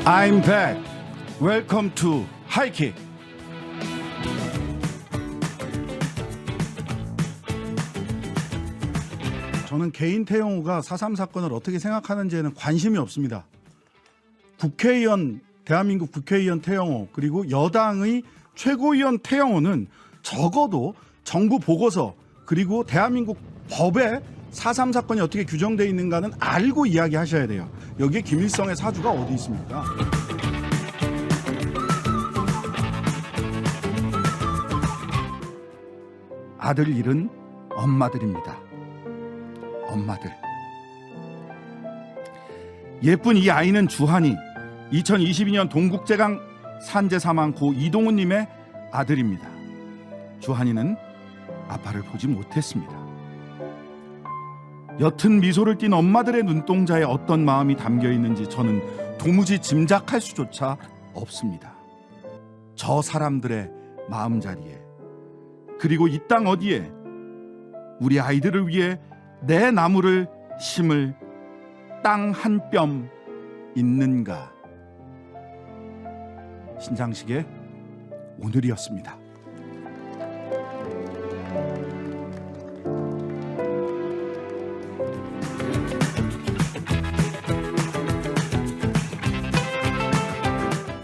I'm back. Welcome to 하이킥. 저는 개인 태영호가 4.3 사건을 어떻게 생각하는지에는 관심이 없습니다. 국회의원, 대한민국 국회의원 태영호 그리고 여당의 최고위원 태영호는 적어도 정부 보고서 그리고 대한민국 법에 4.3 사건이 어떻게 규정되어 있는가는 알고 이야기하셔야 돼요. 여기에 김일성의 사주가 어디 있습니까? 아들 잃은 엄마들입니다. 엄마들. 예쁜 이 아이는 주한이 2022년 동국제강 산재 사망 고 이동훈님의 아들입니다. 주한이는 아빠를 보지 못했습니다. 옅은 미소를 띤 엄마들의 눈동자에 어떤 마음이 담겨 있는지 저는 도무지 짐작할 수조차 없습니다. 저 사람들의 마음자리에 그리고 이 땅 어디에 우리 아이들을 위해 내 나무를 심을 땅 한 뼘 있는가. 신장식의 오늘이었습니다.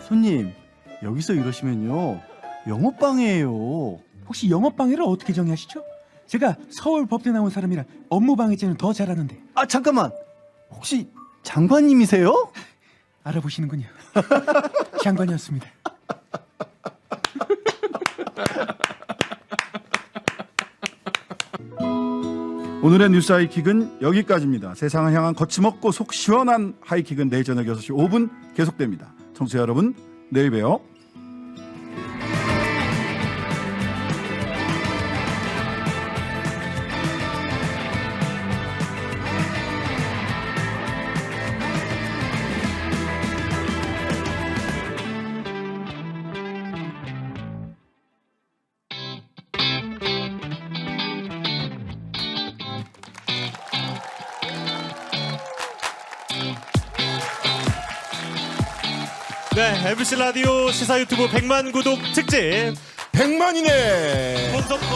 손님, 여기서 이러시면요 영업방해예요. 혹시 영업방해를 어떻게 정의하시죠? 제가 서울 법대 나온 사람이라 업무방해죄는 더 잘하는데. 아 잠깐만, 혹시 장관님이세요? 알아보시는군요. 장관이었습니다. 오늘의 뉴스 하이킥은 여기까지입니다. 세상을 향한 거침없고 속 시원한 하이킥은 내일 저녁 6시 5분 계속됩니다. 청취자 여러분, 내일 봬요. 네, MBC 라디오 시사 유튜브 100만 구독 특집 100만이네. 본석부.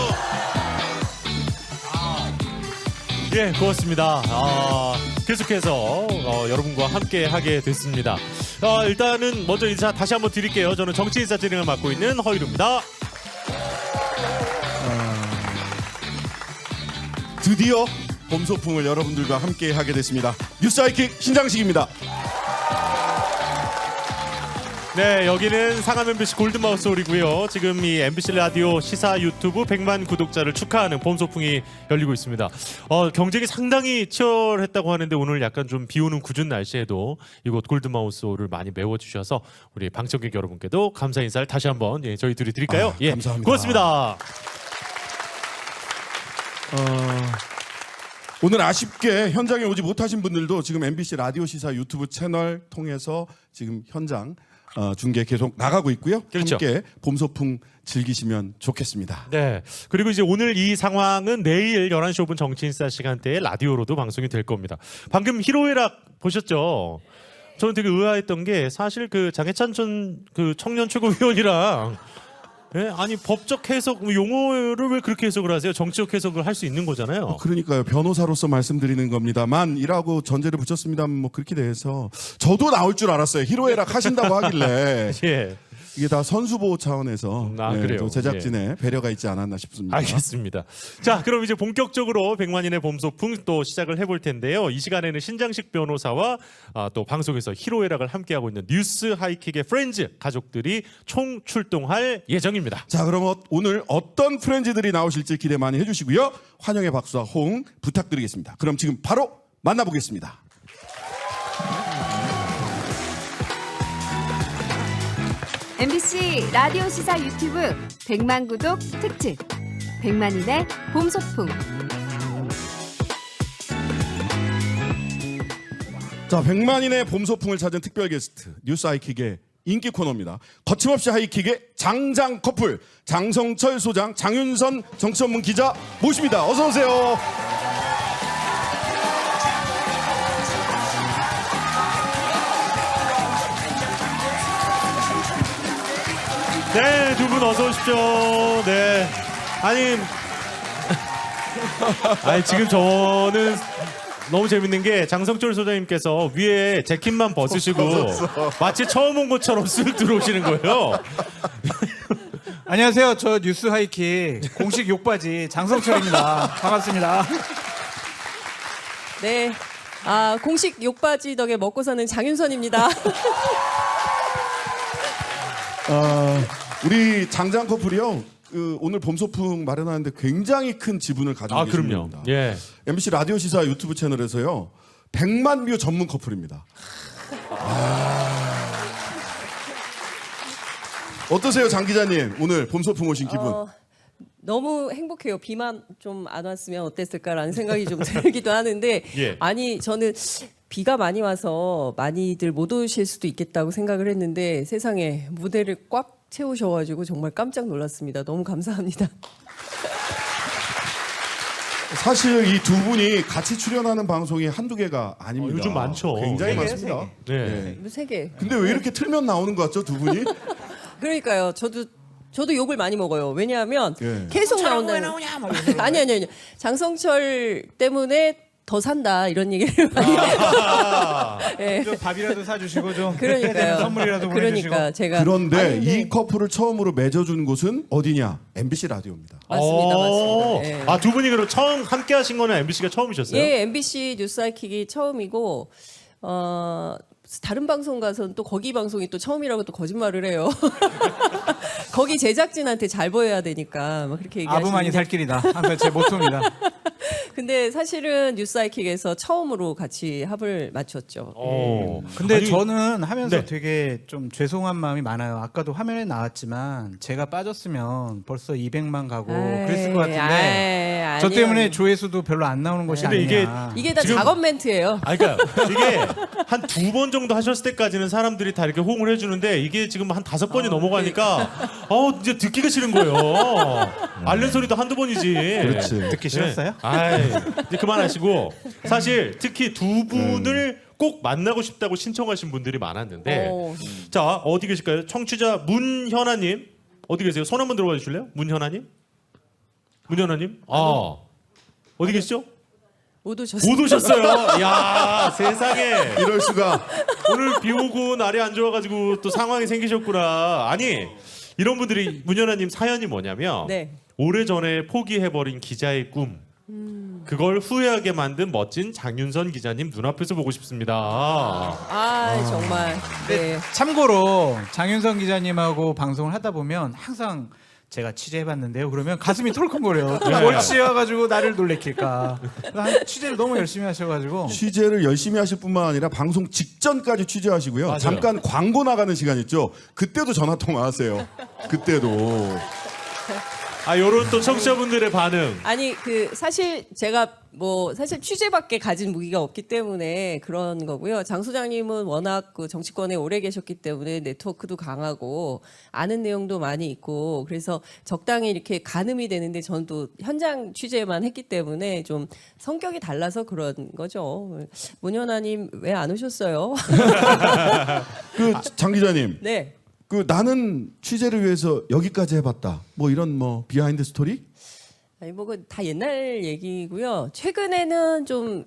예, 고맙습니다. 계속해서 여러분과 함께 하게 됐습니다. 일단은 먼저 인사 다시 한번 드릴게요. 저는 정치인사 진행을 맡고 있는 허이루입니다. 드디어 봄 소풍을 여러분들과 함께 하게 됐습니다. 뉴스 하이킥 신장식입니다. 네, 여기는 상암 MBC 골든마우스 홀이고요. 지금 이 MBC 라디오 시사 유튜브 100만 구독자를 축하하는 봄 소풍이 열리고 있습니다. 경쟁이 상당히 치열했다고 하는데 오늘 약간 좀 비오는 궂은 날씨에도 이곳 골든마우스 홀을 많이 메워주셔서 우리 방청객 여러분께도 감사 인사를 다시 한번 저희 둘이 드릴까요? 예, 감사합니다. 고맙습니다. 오늘 아쉽게 현장에 오지 못하신 분들도 지금 MBC 라디오 시사 유튜브 채널 통해서 지금 현장 중계 계속 나가고 있고요. 그렇죠. 함께 봄 소풍 즐기시면 좋겠습니다. 네. 그리고 이제 오늘 이 상황은 내일 11시 5분 정치인사 시간대에 라디오로도 방송이 될 겁니다. 방금 희로애락 보셨죠? 저는 되게 의아했던 게 사실 그 장해찬 전 그 청년 최고위원이랑 예? 아니 법적 해석 용어를 왜 그렇게 해석을 하세요? 정치적 해석을 할 수 있는 거잖아요. 그러니까요. 변호사로서 말씀드리는 겁니다만 이라고 전제를 붙였습니다. 뭐 그렇게 대해서 저도 나올 줄 알았어요. 희로애락 하신다고 하길래 예. 이게 다 선수보호 차원에서 그래요. 또 제작진의 배려가 있지 않았나 싶습니다. 알겠습니다. 자, 그럼 이제 본격적으로 100만인의 봄소풍 또 시작을 해볼 텐데요. 이 시간에는 신장식 변호사와 또 방송에서 희로애락을 함께하고 있는 뉴스 하이킥의 프렌즈 가족들이 총 출동할 예정입니다. 자, 그럼 오늘 어떤 프렌즈들이 나오실지 기대 많이 해주시고요. 환영의 박수와 호응 부탁드리겠습니다. 그럼 지금 바로 만나보겠습니다. MBC 라디오 시사 유튜브 100만 구독 특집 100만인의 봄소풍. 자, 100만인의 봄소풍을 찾은 특별 게스트 뉴스 하이킥의 인기 코너입니다. 거침없이 하이킥의 장장 커플 장성철 소장, 장윤선 정치전문 기자 모십니다. 어서 오세요. 네, 두 분 어서 오십시오. 네. 아니 지금 저는 너무 재밌는 게 장성철 소장님께서 위에 재킷만 벗으시고 마치 처음 온 것처럼 쓱 들어오시는 거예요. 안녕하세요. 저 뉴스 하이킥 공식 욕바지 장성철입니다. 반갑습니다. 네. 공식 욕바지 덕에 먹고 사는 장윤선입니다. 우리 장장 커플이요. 오늘 봄소풍 마련하는데 굉장히 큰 지분을 가지고 그럼요. 계십니다. 예. MBC 라디오 시사 유튜브 채널에서요. 100만 뷰 전문 커플입니다. 어떠세요, 장 기자님? 오늘 봄소풍 오신 기분. 너무 행복해요. 비만 좀 안 왔으면 어땠을까라는 생각이 좀 들기도 하는데 예. 아니 저는 비가 많이 와서 많이들 못 오실 수도 있겠다고 생각을 했는데 세상에 무대를 꽉 채우셔가지고 정말 깜짝 놀랐습니다. 너무 감사합니다. 사실 이 두 분이 같이 출연하는 방송이 한두 개가 아닙니다. 요즘 많죠. 굉장히 세 개, 많습니다. 네. 네. 세 개. 근데 왜 이렇게 틀면 나오는 것 같죠, 두 분이? 그러니까요. 저도 욕을 많이 먹어요. 왜냐하면 예. 계속 나온다는. 아니. 장성철 때문에 더 산다 이런 얘기를 많이 해요. 예. 좀 밥이라도 사주시고 좀 그러니까요. 선물이라도 보내주시고. 그러니까 제가 그런데 아닌데. 이 커플을 처음으로 맺어준 곳은 어디냐? MBC 라디오입니다. 맞습니다. 예. 두 분이 그럼 처음 함께 하신 거는 MBC가 처음이셨어요? 예, MBC 뉴스 하이킥이 처음이고 다른 방송 가서는 또 거기 방송이 또 처음이라고 또 거짓말을 해요. 거기 제작진한테 잘 보여야 되니까 막 그렇게 얘기하시는데. 아부만이 살 길이다. 항상 제 모토입니다. 근데 사실은 뉴스 하이킥에서 처음으로 같이 합을 맞췄죠. 근데 아니, 저는 하면서 네. 되게 좀 죄송한 마음이 많아요. 아까도 화면에 나왔지만 제가 빠졌으면 벌써 200만 가고 그랬을 것 같은데 저 아니요. 때문에 조회수도 별로 안 나오는 것이 근데 아니냐. 이게 다 지금- 작업 멘트예요. 그러니까 이게 한 2번 정도 하셨을 때까지는 사람들이 다 이렇게 호응을 해주는데 이게 지금 한 5번이 넘어가니까 이제 듣기가 싫은 거예요. 앓는 소리도 한두 번이지. 그렇지. 듣기 싫었어요? 아이, 이제 그만하시고 사실 특히 두 분을 꼭 만나고 싶다고 신청하신 분들이 많았는데 자 어디 계실까요? 청취자 문현아님 어디 계세요? 손 한번 들어봐 주실래요? 문현아님? 어디 계시죠? 못 오셨어요. 못 오셨어요. 야 세상에 이럴 수가. 오늘 비 오고 날이 안 좋아가지고 또 상황이 생기셨구나. 아니 이런 분들이 문현아님 사연이 뭐냐면 네. 오래전에 포기해버린 기자의 꿈 그걸 후회하게 만든 멋진 장윤선 기자님 눈앞에서 보고 싶습니다. 정말. 네. 참고로 장윤성 기자님하고 방송을 하다 보면 항상 제가 취재해봤는데요. 그러면 가슴이 털컹거려요. 뭘 취해가지고 나를 놀래킬까. 취재를 너무 열심히 하셔가지고. 취재를 열심히 하실 뿐만 아니라 방송 직전까지 취재하시고요. 맞아요. 잠깐 광고 나가는 시간 있죠. 그때도 전화 통화하세요. 그때도. 요런 또 청취자분들의 반응. 아니 사실 제가 사실 취재밖에 가진 무기가 없기 때문에 그런 거고요. 장 소장님은 워낙 그 정치권에 오래 계셨기 때문에 네트워크도 강하고 아는 내용도 많이 있고 그래서 적당히 이렇게 가늠이 되는데 저는 또 현장 취재만 했기 때문에 좀 성격이 달라서 그런 거죠. 문현아님 왜 안 오셨어요? 장 기자님. 네. 나는 취재를 위해서 여기까지 해봤다. 이런 비하인드 스토리? 아니 다 옛날 얘기고요. 최근에는 좀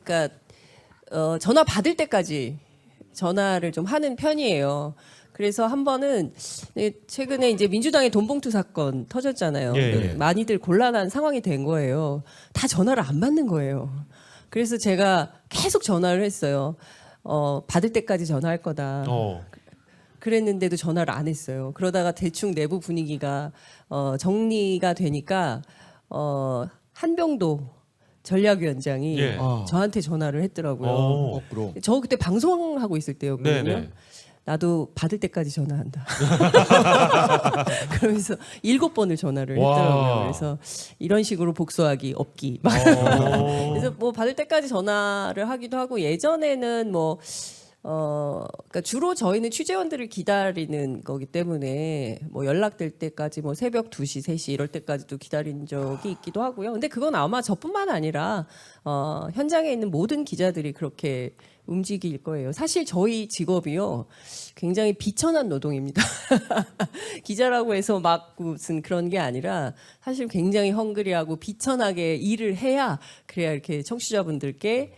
전화 받을 때까지 전화를 좀 하는 편이에요. 그래서 한 번은 최근에 이제 민주당의 돈봉투 사건 터졌잖아요. 예. 많이들 곤란한 상황이 된 거예요. 다 전화를 안 받는 거예요. 그래서 제가 계속 전화를 했어요. 받을 때까지 전화할 거다. 그랬는데도 전화를 안 했어요. 그러다가 대충 내부 분위기가 정리가 되니까 한병도 전략위원장이 예. 저한테 전화를 했더라고요. 거꾸로. 저 그때 방송하고 있을 때였거든요. 네네. 나도 받을 때까지 전화한다. 그러면서 7번을 전화를 와. 했더라고요. 그래서 이런 식으로 복수하기 없기. 그래서 받을 때까지 전화를 하기도 하고 예전에는 그러니까 주로 저희는 취재원들을 기다리는 거기 때문에 뭐 연락될 때까지 뭐 새벽 2시, 3시 이럴 때까지도 기다린 적이 있기도 하고요. 근데 그건 아마 저뿐만 아니라 현장에 있는 모든 기자들이 그렇게 움직일 거예요. 사실 저희 직업이요. 굉장히 비천한 노동입니다. 기자라고 해서 막 무슨 그런 게 아니라 사실 굉장히 헝그리하고 비천하게 일을 해야 그래야 이렇게 청취자분들께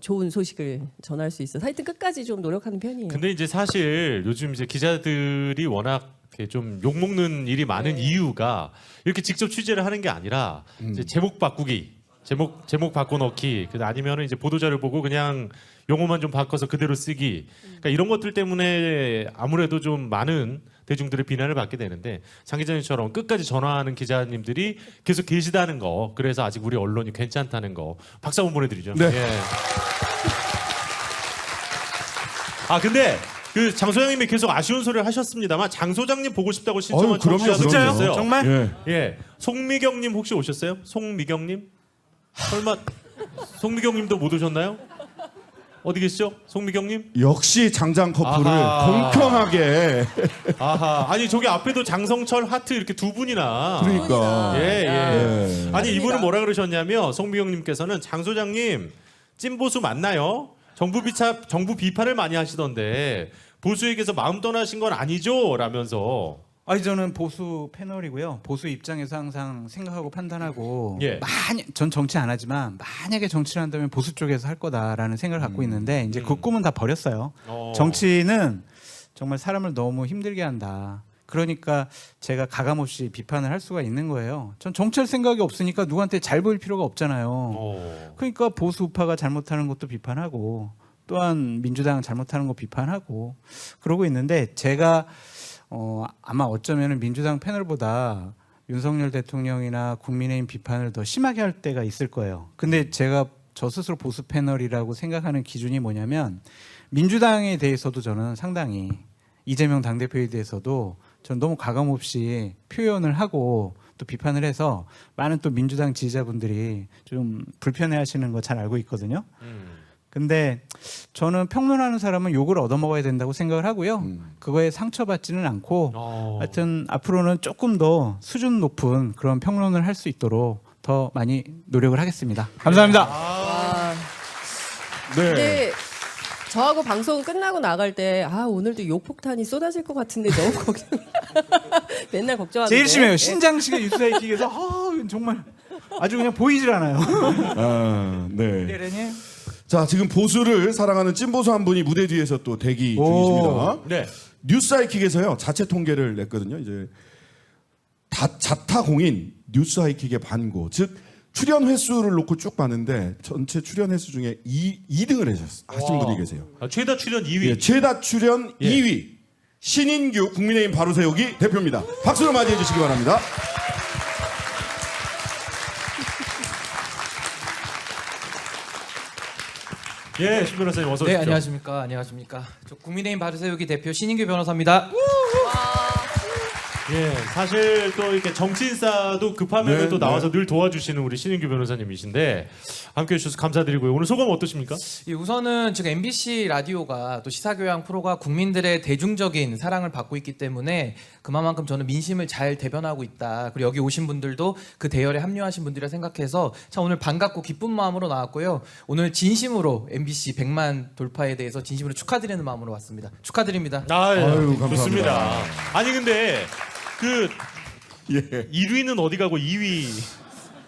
좋은 소식을 전할 수 있어서 하여튼 끝까지 좀 노력하는 편이에요. 근데 이제 사실 요즘 이제 기자들이 워낙 이렇게 좀 욕먹는 일이 많은 이유가 이렇게 직접 취재를 하는 게 아니라 이제 제목 바꾸기, 제목 바꿔넣기, 아니면은 이제 보도자를 보고 그냥 용어만 좀 바꿔서 그대로 쓰기. 그러니까 이런 것들 때문에 아무래도 좀 많은 대중들의 비난을 받게 되는데 장 기자님처럼 끝까지 전화하는 기자님들이 계속 계시다는 거. 그래서 아직 우리 언론이 괜찮다는 거. 박수 한번 보내드리죠. 네. 예. 아 근데 그 장 소장님이 계속 아쉬운 소리를 하셨습니다만 장 소장님 보고 싶다고 신청한 어휴, 그럼요, 청취자도 그럼요. 있어요. 정말? 예. 예. 송미경님 혹시 오셨어요? 송미경님? 설마 송미경님도 못 오셨나요? 어디 계시죠? 송미경님? 역시 장장 커플을 아하. 공평하게. 아하. 아니 저기 앞에도 장성철 하트 이렇게 두 분이나. 그러니까. 예. 예. 아니 이분은 뭐라 그러셨냐면 송미경님께서는 장 소장님 찐보수 맞나요? 정부 비판을 많이 하시던데 보수에게서 마음 떠나신 건 아니죠? 라면서. 아니 저는 보수 패널이고요. 보수 입장에서 항상 생각하고 판단하고 예. 전 정치 안 하지만 만약에 정치를 한다면 보수 쪽에서 할 거다라는 생각을 갖고 있는데 이제 그 꿈은 다 버렸어요. 정치는 정말 사람을 너무 힘들게 한다. 그러니까 제가 가감없이 비판을 할 수가 있는 거예요. 전 정치할 생각이 없으니까 누구한테 잘 보일 필요가 없잖아요. 그러니까 보수 우파가 잘못하는 것도 비판하고 또한 민주당 잘못하는 거 비판하고 그러고 있는데 제가 아마 어쩌면 민주당 패널보다 윤석열 대통령이나 국민의힘 비판을 더 심하게 할 때가 있을 거예요. 근데 제가 저 스스로 보수 패널이라고 생각하는 기준이 뭐냐면 민주당에 대해서도 저는 상당히 이재명 당대표에 대해서도 전 너무 가감없이 표현을 하고 또 비판을 해서 많은 또 민주당 지지자분들이 좀 불편해하시는 거 잘 알고 있거든요. 근데 저는 평론하는 사람은 욕을 얻어먹어야 된다고 생각을 하고요. 그거에 상처받지는 않고 하여튼 앞으로는 조금 더 수준 높은 그런 평론을 할 수 있도록 더 많이 노력을 하겠습니다. 감사합니다. 네. 근데 저하고 방송 끝나고 나갈 때 오늘도 욕폭탄이 쏟아질 것 같은데 너무 걱정. 맨날 걱정하는데. 제일 심해요. 신장식의 유사이킥에서 정말 아주 그냥 보이질 않아요. 네. 대련님. 자, 지금 보수를 사랑하는 찐보수 한 분이 무대 뒤에서 또 대기 중이십니다. 네. 뉴스하이킥에서요 자체 통계를 냈거든요. 이제 자타공인 뉴스하이킥의 반고, 즉 출연 횟수를 놓고 쭉 봤는데 전체 출연 횟수 중에 2등을 하신 분이 계세요. 최다 출연 2위. 예, 최다 출연 2위 신인규 국민의힘 바로세우기 대표입니다. 박수로 맞이해 주시기 바랍니다. 예, 신 변호사님 어서 오십시오. 네, 안녕하십니까. 안녕하십니까. 저 국민의힘 바르세우기 대표 신인규 변호사입니다. 예, 사실 또 이렇게 정치인사도 급하면 네, 또 나와서 늘 도와주시는 우리 신인규 변호사님이신데 함께해 주셔서 감사드리고요. 오늘 소감 어떠십니까? 예, 우선은 지금 MBC 라디오가 또 시사교양 프로가 국민들의 대중적인 사랑을 받고 있기 때문에 그만큼 저는 민심을 잘 대변하고 있다. 그리고 여기 오신 분들도 그 대열에 합류하신 분들이라 생각해서 참 오늘 반갑고 기쁜 마음으로 나왔고요. 오늘 진심으로 MBC 100만 돌파에 대해서 진심으로 축하드리는 마음으로 왔습니다. 축하드립니다. 아유, 감사합니다. 좋습니다. 아니 근데 그 예. 1위는 어디 가고 2위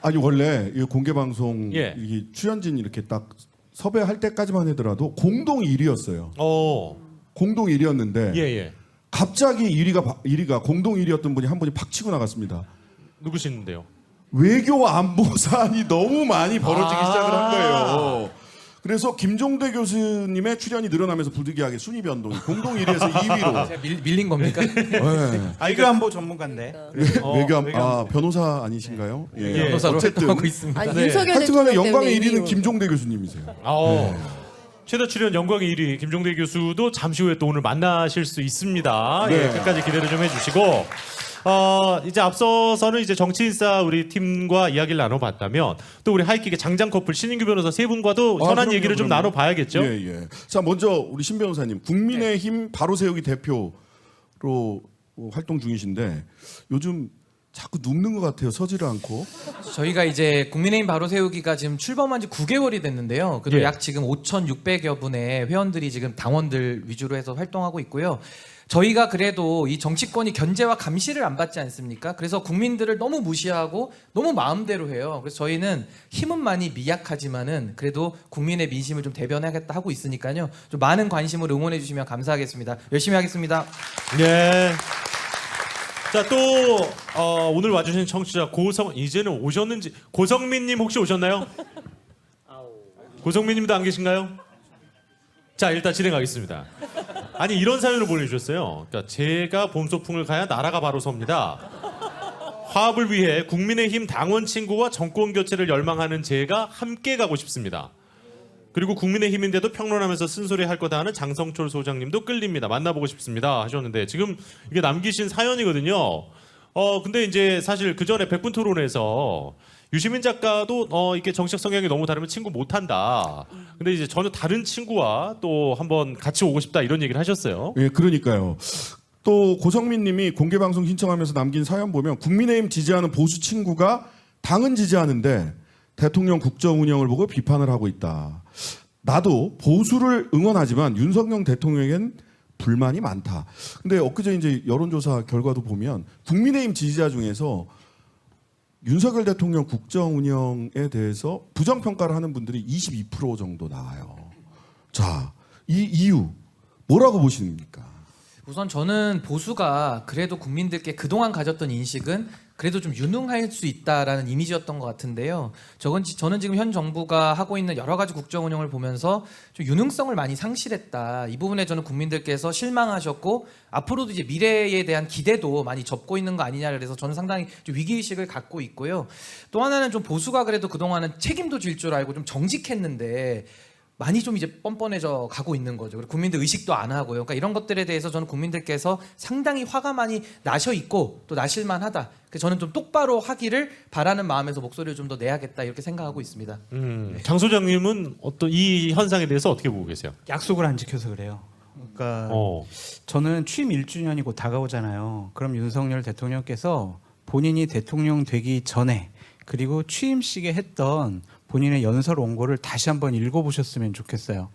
아니 원래 이 공개 방송 예. 이 출연진 이렇게 딱 섭외할 때까지만 하더라도 공동 1위였어요. 공동 1위였는데 예. 갑자기 1위가 공동 1위였던 분이 한 분이 팍 치고 나갔습니다. 누구시는데요? 외교 안보 사안이 너무 많이 벌어지기 시작을 한 거예요. 그래서 김종대 교수님의 출연이 늘어나면서 부득이하게 순위 변동이 공동 1위에서 2위로. 제가 밀린 겁니까? 네. 외교안보 전문가인데. 변호사 아니신가요? 예. 변호사로 어쨌든 활동하고 있습니다. 아니, 네. 윤석열 하여튼간에 대통령 영광의 때문에 1위는 1위로. 김종대 교수님이세요. 최다 출연 영광의 1위 김종대 교수도 잠시 후에 또 오늘 만나실 수 있습니다. 네. 예, 끝까지 기대를 좀 해주시고 이제 앞서서는 이제 정치인싸 우리 팀과 이야기를 나눠봤다면 또 우리 하이킥의 장장 커플 신인규 변호사 세 분과도 현안 그럼요, 얘기를 좀 그럼요. 나눠봐야겠죠. 예, 예. 자, 먼저 우리 신 변호사님, 국민의힘 바로 세우기 대표로 활동 중이신데 요즘 자꾸 눕는 것 같아요. 서지를 않고. 저희가 이제 국민의힘 바로 세우기가 지금 출범한 지 9개월이 됐는데요. 그래도 예. 약 지금 5,600여 분의 회원들이 지금 당원들 위주로 해서 활동하고 있고요. 저희가 그래도 이 정치권이 견제와 감시를 안 받지 않습니까? 그래서 국민들을 너무 무시하고 너무 마음대로 해요. 그래서 저희는 힘은 많이 미약하지만은 그래도 국민의 민심을 좀 대변하겠다 하고 있으니까요. 좀 많은 관심을 응원해 주시면 감사하겠습니다. 열심히 하겠습니다. 네. 자, 또 오늘 와주신 청취자 이제는 오셨는지 고성민님 혹시 오셨나요? 고성민님도 안 계신가요? 자, 일단 진행하겠습니다. 아니 이런 사연을 보내주셨어요. 그러니까 제가 봄소풍을 가야 나라가 바로 섭니다. 화합을 위해 국민의힘 당원 친구와 정권 교체를 열망하는 제가 함께 가고 싶습니다. 그리고 국민의힘인데도 평론하면서 쓴소리 할 거다 하는 장성철 소장님도 끌립니다. 만나보고 싶습니다 하셨는데 지금 이게 남기신 사연이거든요. 근데 이제 사실 그 전에 100분 토론에서 유시민 작가도 이렇게 정치적 성향이 너무 다르면 친구 못 한다. 근데 이제 전혀 다른 친구와 또 한번 같이 오고 싶다 이런 얘기를 하셨어요. 예, 그러니까요. 또 고성민 님이 공개 방송 신청하면서 남긴 사연 보면 국민의힘 지지하는 보수 친구가 당은 지지하는데 대통령 국정 운영을 보고 비판을 하고 있다. 나도 보수를 응원하지만 윤석열 대통령에겐 불만이 많다. 근데 엊그제 이제 여론조사 결과도 보면 국민의힘 지지자 중에서 윤석열 대통령 국정 운영에 대해서 부정평가를 하는 분들이 22% 정도 나와요. 자, 이 이유 뭐라고 보십니까? 우선 저는 보수가 그래도 국민들께 그동안 가졌던 인식은 그래도 좀 유능할 수 있다라는 이미지였던 것 같은데요. 저는 지금 현 정부가 하고 있는 여러 가지 국정 운영을 보면서 좀 유능성을 많이 상실했다. 이 부분에 저는 국민들께서 실망하셨고 앞으로도 이제 미래에 대한 기대도 많이 접고 있는 거 아니냐 그래서 저는 상당히 좀 위기의식을 갖고 있고요. 또 하나는 좀 보수가 그래도 그동안은 책임도 질 줄 알고 좀 정직했는데 많이 좀 이제 뻔뻔해져 가고 있는 거죠. 그리고 국민들 의식도 안 하고요. 그러니까 이런 것들에 대해서 저는 국민들께서 상당히 화가 많이 나셔 있고 또 나실만하다. 그래서 저는 좀 똑바로 하기를 바라는 마음에서 목소리를 좀 더 내야겠다 이렇게 생각하고 있습니다. 장 소장님은 어떤 이 현상에 대해서 어떻게 보고 계세요? 약속을 안 지켜서 그래요. 그러니까 저는 취임 1주년이 곧 다가오잖아요. 그럼 윤석열 대통령께서 본인이 대통령 되기 전에 그리고 취임식에 했던 본인의 연설 원고를 다시 한번 읽어보셨으면 좋겠어요.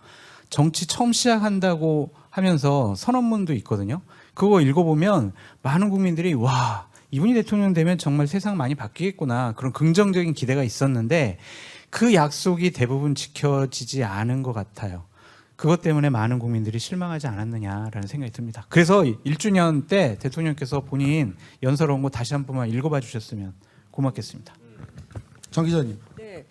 정치 처음 시작한다고 하면서 선언문도 있거든요. 그거 읽어보면 많은 국민들이 와, 이분이 대통령 되면 정말 세상 많이 바뀌겠구나 그런 긍정적인 기대가 있었는데 그 약속이 대부분 지켜지지 않은 것 같아요. 그것 때문에 많은 국민들이 실망하지 않았느냐라는 생각이 듭니다. 그래서 1주년 때 대통령께서 본인 연설 원고 다시 한 번만 읽어봐 주셨으면 고맙겠습니다. 장 기자님. 네,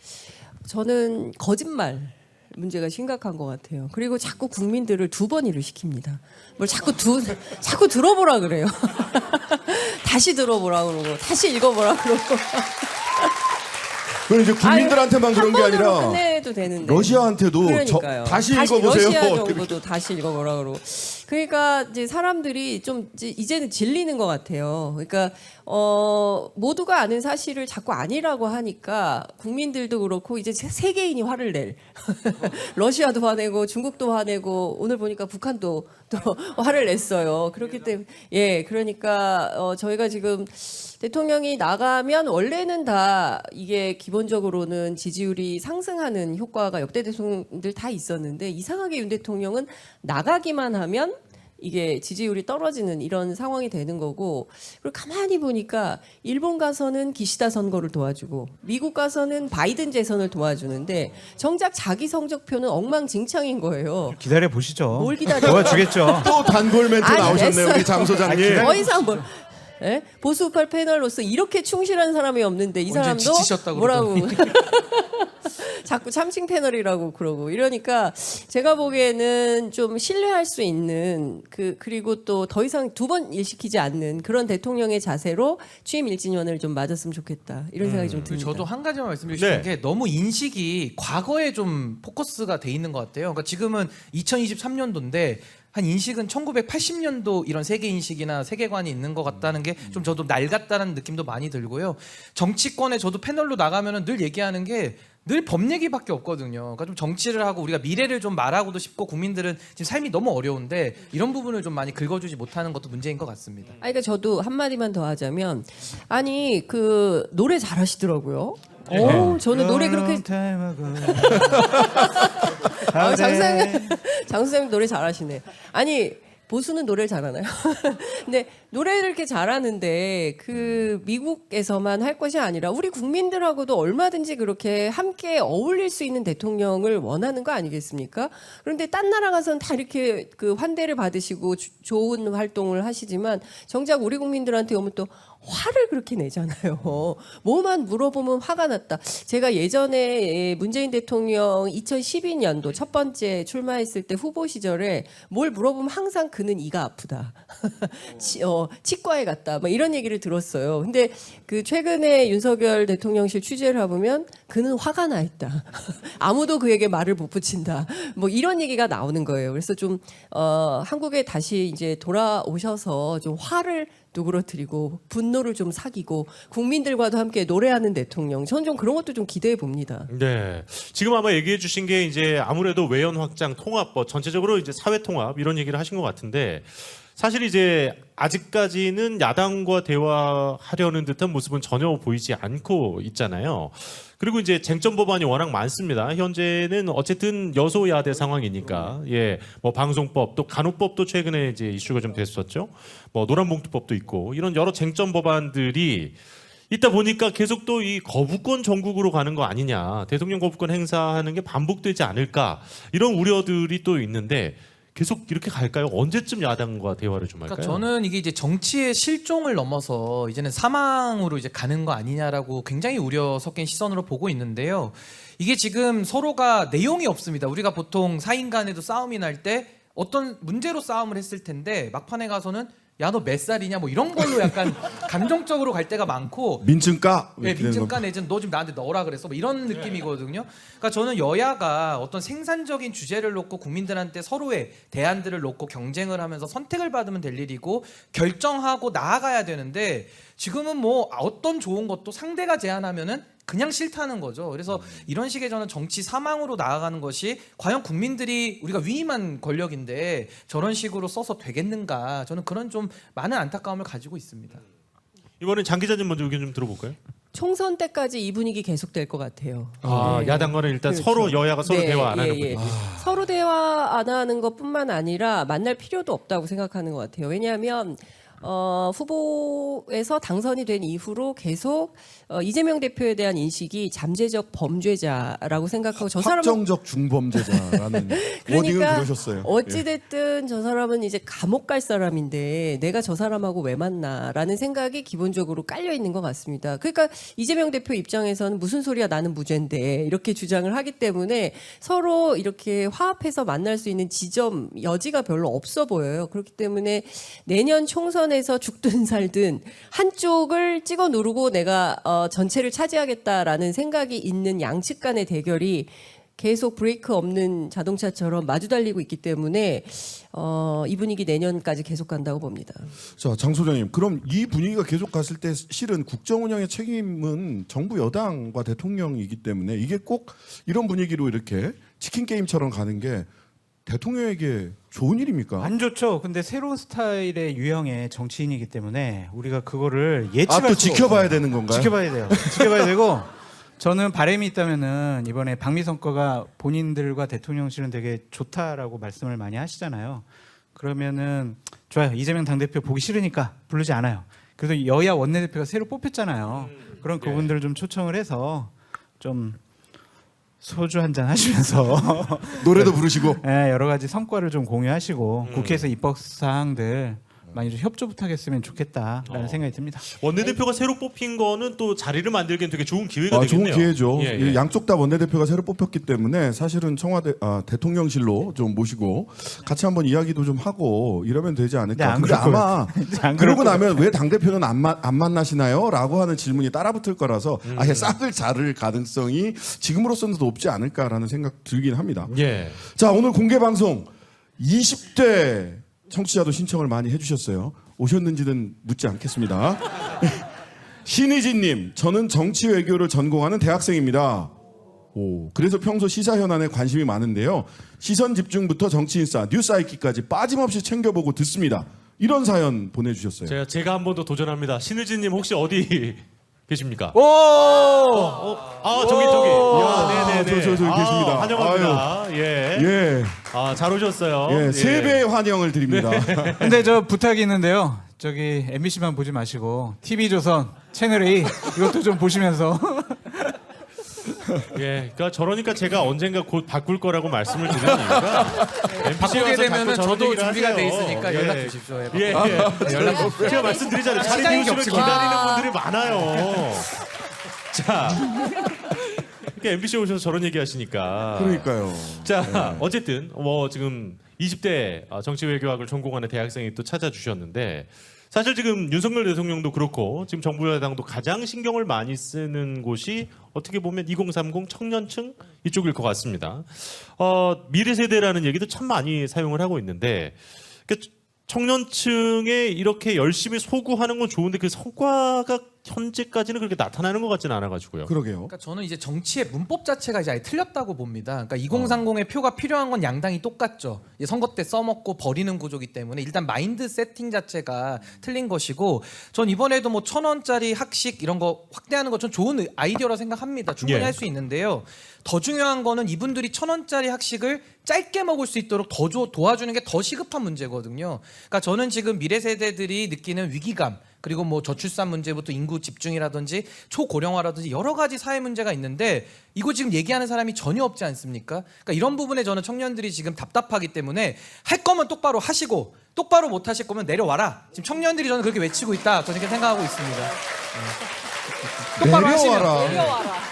저는 거짓말 문제가 심각한 것 같아요. 그리고 자꾸 국민들을 두 번 일을 시킵니다. 뭘 자꾸 들어보라 그래요. 다시 들어보라 그러고 다시 읽어보라 그러고. 그럼 이제 국민들한테만 그런 게 아니라 끝내도 되는데. 러시아한테도 그러니까요. 다시 읽어보세요. 러시아 정부도 다시 읽어보라 그러고. 그러니까 이제 사람들이 좀 이제는 질리는 것 같아요. 그러니까 모두가 아는 사실을 자꾸 아니라고 하니까 국민들도 그렇고 이제 세계인이 화를 낼. 러시아도 화내고 중국도 화내고 오늘 보니까 북한도 또 화를 냈어요. 그렇기 때문에 그러니까 저희가 지금 대통령이 나가면 원래는 다 이게 기본적으로는 지지율이 상승하는 효과가 역대 대통령들 다 있었는데 이상하게 윤 대통령은 나가기만 하면 이게 지지율이 떨어지는 이런 상황이 되는 거고 그리고 가만히 보니까 일본 가서는 기시다 선거를 도와주고 미국 가서는 바이든 재선을 도와주는데 정작 자기 성적표는 엉망진창인 거예요. 기다려 보시죠. 뭘 기다려? 도와주겠죠. 또 단골 멘트 아니, 나오셨네요. 됐어요. 우리 장 소장님. 더 이상 뭘 보수우파 패널로서 이렇게 충실한 사람이 없는데 이 언제 사람도 지치셨다고 뭐라고 자꾸 참칭 패널이라고 그러고 이러니까 제가 보기에는 좀 신뢰할 수 있는 그리고 또 더 이상 두 번 일시키지 않는 그런 대통령의 자세로 취임 일진원을 좀 맞았으면 좋겠다 이런 생각이 좀 듭니다. 저도 한 가지만 말씀드리고 싶은 네. 게 너무 인식이 과거에 좀 포커스가 돼 있는 것 같아요. 그러니까 지금은 2023년도인데 한 인식은 1980년도 이런 세계 인식이나 세계관이 있는 것 같다는 게 좀 저도 낡았다는 느낌도 많이 들고요. 정치권에 저도 패널로 나가면은 늘 얘기하는 게 늘 법 얘기밖에 없거든요. 그러니까 좀 정치를 하고 우리가 미래를 좀 말하고도 싶고 국민들은 지금 삶이 너무 어려운데 이런 부분을 좀 많이 긁어주지 못하는 것도 문제인 것 같습니다. 아니, 그러니까 저도 한마디만 더 하자면 아니 그 노래 잘하시더라고요. 오, 저는 노래 그렇게 장수생님 노래 잘하시네. 아니 보수는 노래를 잘하나요? 근데 노래를 이렇게 잘하는데 그 미국에서만 할 것이 아니라 우리 국민들하고도 얼마든지 그렇게 함께 어울릴 수 있는 대통령을 원하는 거 아니겠습니까? 그런데 딴 나라 가서는 다 이렇게 그 환대를 받으시고 좋은 활동을 하시지만 정작 우리 국민들한테 오면 또 화를 그렇게 내잖아요. 뭐만 물어보면 화가 났다. 제가 예전에 문재인 대통령 2012년도 첫 번째 출마했을 때 후보 시절에 뭘 물어보면 항상 그는 이가 아프다. 치과에 갔다. 뭐 이런 얘기를 들었어요. 근데 그 최근에 윤석열 대통령실 취재를 해보면 그는 화가 나 있다. 아무도 그에게 말을 못 붙인다. 뭐 이런 얘기가 나오는 거예요. 그래서 좀 한국에 다시 이제 돌아오셔서 좀 화를 누그러뜨리고 분노를 좀 사귀고 국민들과도 함께 노래하는 대통령. 전 좀 그런 것도 좀 기대해 봅니다. 네. 지금 아마 얘기해 주신 게 이제 아무래도 외연 확장 통합, 전체적으로 이제 사회 통합 이런 얘기를 하신 것 같은데 사실 이제 아직까지는 야당과 대화하려는 듯한 모습은 전혀 보이지 않고 있잖아요. 그리고 이제 쟁점 법안이 워낙 많습니다. 현재는 어쨌든 여소야대 상황이니까, 뭐 방송법, 또 간호법도 최근에 이제 이슈가 좀 됐었죠. 뭐 노란봉투법도 있고 이런 여러 쟁점 법안들이 있다 보니까 계속 또 이 거부권 전국으로 가는 거 아니냐, 대통령 거부권 행사하는 게 반복되지 않을까 이런 우려들이 또 있는데. 계속 이렇게 갈까요? 언제쯤 야당과 대화를 좀 할까요? 그러니까 저는 이게 이제 정치의 실종을 넘어서 이제는 사망으로 이제 가는 거 아니냐라고 굉장히 우려 섞인 시선으로 보고 있는데요. 이게 지금 서로가 내용이 없습니다. 우리가 보통 사인 간에도 싸움이 날 때 어떤 문제로 싸움을 했을 텐데 막판에 가서는 야 너 몇 살이냐 뭐 이런 걸로 약간 감정적으로 갈 때가 많고 민증까? 네, 민증까 내지는 너 지금 나한테 넣으라 그랬어 뭐 이런 느낌이거든요. 그러니까 저는 여야가 어떤 생산적인 주제를 놓고 국민들한테 서로의 대안들을 놓고 경쟁을 하면서 선택을 받으면 될 일이고 결정하고 나아가야 되는데 지금은 뭐 어떤 좋은 것도 상대가 제안하면은 그냥 싫다는 거죠. 그래서 이런 식의 저는 정치 사망으로 나아가는 것이 과연 국민들이 우리가 위임한 권력인데 저런 식으로 써서 되겠는가? 저는 그런 좀 많은 안타까움을 가지고 있습니다. 이번엔 장 기자님 먼저 의견 좀 들어볼까요? 총선 때까지 이 분위기 계속될 것 같아요. 아, 야당과는 일단 그렇죠. 서로 여야가 서로 네, 대화 안 하는 예. 분위기. 서로 대화 안 하는 것뿐만 아니라 만날 필요도 없다고 생각하는 것 같아요. 왜냐하면 후보에서 당선이 된 이후로 계속 이재명 대표에 대한 인식이 잠재적 범죄자라고 생각하고 저 사람은 확정적 중범죄자라는 워딩을 그러니까 들으셨어요. 어찌됐든 저 사람은 이제 감옥 갈 사람인데 내가 저 사람하고 왜 만나라는 생각이 기본적으로 깔려 있는 것 같습니다. 그러니까 이재명 대표 입장에서는 무슨 소리야 나는 무죄인데 이렇게 주장을 하기 때문에 서로 이렇게 화합해서 만날 수 있는 지점 여지가 별로 없어 보여요. 그렇기 때문에 내년 총선에서 죽든 살든 한쪽을 찍어 누르고 내가 전체를 차지하겠다라는 생각이 있는 양측 간의 대결이 계속 브레이크 없는 자동차처럼 마주 달리고 있기 때문에 이 분위기 내년까지 계속 간다고 봅니다. 자, 장 소장님, 그럼 이 분위기가 계속 갔을 때 실은 국정 운영의 책임은 정부 여당과 대통령이기 때문에 이게 꼭 이런 분위기로 이렇게 치킨 게임처럼 가는 게 대통령에게 좋은 일입니까? 안 좋죠. 근데 새로운 스타일의 유형의 정치인이기 때문에 우리가 그거를 예측할 또 수가 지켜봐야 없어요. 되는 건가요? 지켜봐야 돼요. 지켜봐야 되고 저는 바람이 있다면은 이번에 박미선 거가 본인들과 대통령실은 되게 좋다라고 말씀을 많이 하시잖아요. 그러면은 좋아요. 이재명 당대표 보기 싫으니까 부르지 않아요. 그래도 여야 원내대표가 새로 뽑혔잖아요. 그런 그분들을 좀 초청을 해서 좀 소주 한잔 하시면서 노래도 부르시고 네, 여러 가지 성과를 좀 공유하시고 국회에서 입법 사항들 많이 좀 협조 부탁했으면 좋겠다라는 생각이 듭니다. 원내대표가 새로 뽑힌 거는 또 자리를 만들기엔 되게 좋은 기회가 좋은 되겠네요. 기회죠. 예, 예. 양쪽 다 원내대표가 새로 뽑혔기 때문에 사실은 청와대 대통령실로 좀 모시고 같이 한번 이야기도 좀 하고 이러면 되지 않을까. 안 근데 그럴 아마 안 그러고 그럴 나면 왜 당대표는 안 만나시나요? 라고 하는 질문이 따라붙을 거라서 아예 싹을 자를 가능성이 지금으로서는 높지 않을까라는 생각 들긴 합니다. 예. 자, 오늘 공개 방송 20대 청취자도 신청을 많이 해주셨어요. 오셨는지는 묻지 않겠습니다. 신희진님, 저는 정치 외교를 전공하는 대학생입니다. 그래서 평소 시사 현안에 관심이 많은데요. 시선 집중부터 정치인싸, 뉴스아이키까지 빠짐없이 챙겨보고 듣습니다. 이런 사연 보내주셨어요. 제가 한 번 더 도전합니다. 신의진님 혹시 어디 계십니까? 저기. 네네네. 저기 계십니다. 환영합니다. 예. 예, 잘 오셨어요. 예, 3배의 환영을 드립니다. 근데 저 부탁이 있는데요. 저기 MBC만 보지 마시고 TV조선 채널 A 이것도 좀 보시면서 예. 그러니까 저러니까 제가 언젠가 곧 바꿀 거라고 말씀을 드리는 이유가 바꾸게 되면은 저도 얘기를 준비가 하세요. 돼 있으니까 예. 연락 주십시오. 예. 제가 말씀드리잖아요. 자리 시간이 비우시면 겹치구나. 기다리는 분들이 많아요. 자. 그러니까 MBC 오셔서 저런 얘기 하시니까. 그러니까요. 자, 어쨌든 뭐 지금 20대 정치 외교학을 전공하는 대학생이 또 찾아주셨는데 사실 지금 윤석열 대통령도 그렇고 지금 정부 여당도 가장 신경을 많이 쓰는 곳이 어떻게 보면 2030 청년층 이쪽일 것 같습니다. 미래 세대라는 얘기도 참 많이 사용을 하고 있는데 청년층에 이렇게 열심히 소구하는 건 좋은데 그 성과가 현재까지는 그렇게 나타나는 것 같지는 않아가지고요. 그러게요. 그러니까 저는 이제 정치의 문법 자체가 이제 아예 틀렸다고 봅니다. 그러니까 2030의 표가 필요한 건 양당이 똑같죠. 이제 선거 때 써먹고 버리는 구조기 때문에 일단 마인드 세팅 자체가 틀린 것이고, 전 이번에도 뭐 1,000원짜리 학식 이런 거 확대하는 거 전 좋은 아이디어라 생각합니다. 충분히 예. 할 수 있는데요. 더 중요한 거는 이분들이 1,000원짜리 학식을 짧게 먹을 수 있도록 더 도와주는 게 더 시급한 문제거든요. 그러니까 저는 지금 미래 세대들이 느끼는 위기감, 그리고 뭐 저출산 문제부터 인구 집중이라든지 초고령화라든지 여러 가지 사회 문제가 있는데 이거 지금 얘기하는 사람이 전혀 없지 않습니까? 그러니까 이런 부분에 저는 청년들이 지금 답답하기 때문에 할 거면 똑바로 하시고 똑바로 못 하실 거면 내려와라. 지금 청년들이 저는 그렇게 외치고 있다. 저는 이렇게 생각하고 있습니다. 똑바로 하시면 내려와라.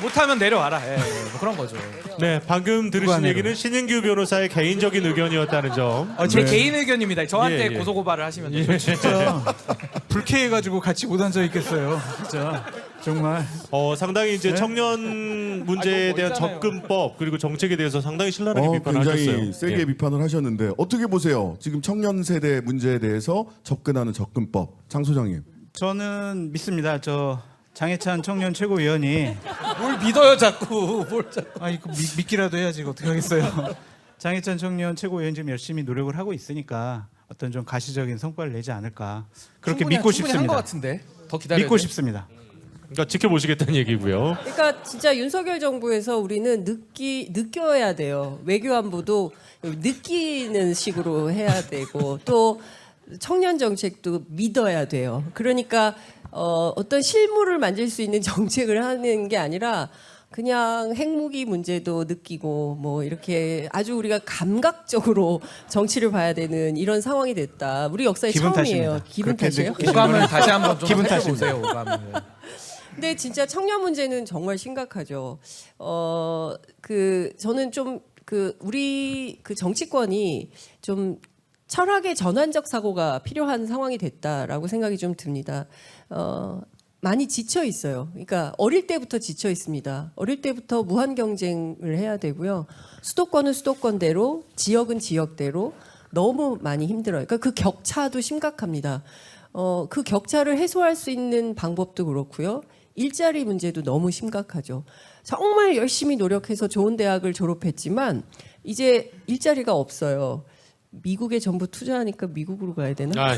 못하면 내려와라. 예, 뭐 그런 거죠. 네, 방금 들으신 얘기는 신인규 변호사의 개인적인 의견이었다는 점. 제 개인 의견입니다. 저한테 예, 예. 고소고발을 하시면 돼요. 진짜 불쾌해가지고 같이 못 앉아 있겠어요. 진짜 정말. 상당히 이제 청년 문제에 대한 멋있잖아요. 접근법 그리고 정책에 대해서 상당히 신랄하게 비판을 굉장히 하셨어요. 세게 예. 비판을 하셨는데 어떻게 보세요? 지금 청년 세대 문제에 대해서 접근하는 접근법. 장 소장님. 저는 믿습니다. 저 장해찬 청년 최고위원이 뭘 믿어요, 자꾸. 뭘 자꾸. 이거 믿기라도 해야지 이거 어떻게 하겠어요. 장해찬 청년 최고위원 지금 열심히 노력을 하고 있으니까 어떤 좀 가시적인 성과를 내지 않을까 그렇게 믿고 충분히 한것 싶습니다. 같은데 더 기다려야 믿고 돼. 싶습니다. 그러니까 지켜보시겠다는 얘기고요. 그러니까 진짜 윤석열 정부에서 우리는 느껴야 돼요. 외교안보도 느끼는 식으로 해야 되고 또 청년 정책도 믿어야 돼요. 그러니까 어떤 실무를 만질 수 있는 정책을 하는 게 아니라 그냥 핵무기 문제도 느끼고 뭐 이렇게 아주 우리가 감각적으로 정치를 봐야 되는 이런 상황이 됐다. 우리 역사의 기분 처음이에요. 탓입니다. 기분 그렇게 탓이에요? 오감을 다시 한번 좀 기분 살펴보세요. 오감을. 근데 진짜 청년 문제는 정말 심각하죠. 저는 좀 우리 정치권이 좀 철학의 전환적 사고가 필요한 상황이 됐다라고 생각이 좀 듭니다. 많이 지쳐 있어요. 그러니까 어릴 때부터 지쳐 있습니다. 어릴 때부터 무한 경쟁을 해야 되고요. 수도권은 수도권대로, 지역은 지역대로 너무 많이 힘들어요. 그러니까 그 격차도 심각합니다. 그 격차를 해소할 수 있는 방법도 그렇고요. 일자리 문제도 너무 심각하죠. 정말 열심히 노력해서 좋은 대학을 졸업했지만 이제 일자리가 없어요. 미국에 전부 투자하니까 미국으로 가야 되나?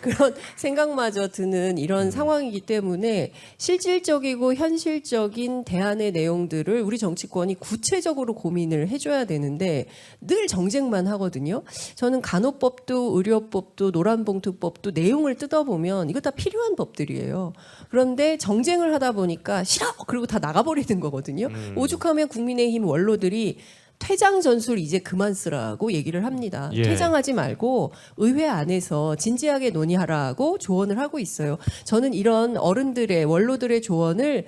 그런 생각마저 드는 이런 상황이기 때문에 실질적이고 현실적인 대안의 내용들을 우리 정치권이 구체적으로 고민을 해줘야 되는데 늘 정쟁만 하거든요. 저는 간호법도 의료법도 노란봉투법도 내용을 뜯어보면 이거 다 필요한 법들이에요. 그런데 정쟁을 하다 보니까 싫어! 그리고 다 나가버리는 거거든요. 오죽하면 국민의힘 원로들이 퇴장 전술 이제 그만 쓰라고 얘기를 합니다. 예. 퇴장하지 말고 의회 안에서 진지하게 논의하라고 조언을 하고 있어요. 저는 이런 어른들의 원로들의 조언을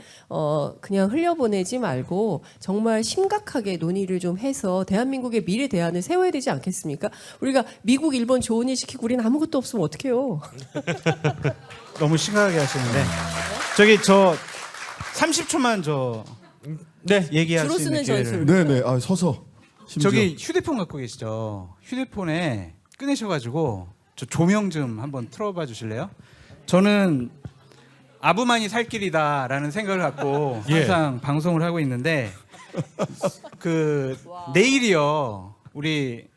그냥 흘려보내지 말고 정말 심각하게 논의를 좀 해서 대한민국의 미래 대안을 세워야 되지 않겠습니까? 우리가 미국, 일본 좋은 일 시키고 우리는 아무것도 없으면 어떡해요? 너무 심각하게 하시는데 저기 저 30초만 저 네. 얘기할 주로 수 있는 쓰는 기회를. 전술. 네네. 아, 서서. 심지어. 저기 휴대폰 갖고 계시죠? 휴대폰에 꺼내셔가지고 저 조명 좀 한번 틀어봐 주실래요? 저는 아부만이 살 길이다라는 생각을 갖고 예. 항상 방송을 하고 있는데 그 내일이요 우리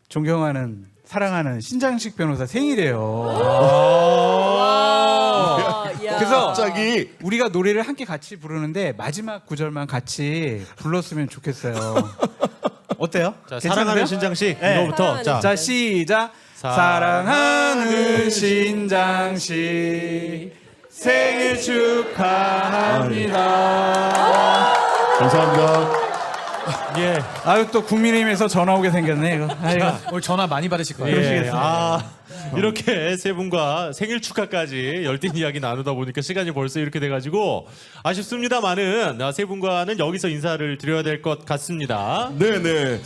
존경하는 사랑하는 신장식 변호사 생일이에요. 야. 그래서 갑자기 우리가 노래를 함께 같이 부르는데 마지막 구절만 같이 불렀으면 좋겠어요. 어때요? 자, 괜찮으세요? 사랑하는 신장식 네. 이거부터 자, 자 시작. 사랑하는 신장식 생일 축하합니다. 감사합니다. 예. 아유 또 국민의힘에서 전화 오게 생겼네 이거. 아이고. 오늘 전화 많이 받으실 거예요. 예. 그러시겠어요. 이렇게 세 분과 생일 축하까지 열띤 이야기 나누다 보니까 시간이 벌써 이렇게 돼가지고 아쉽습니다만은 세 분과는 여기서 인사를 드려야 될 것 같습니다. 네네.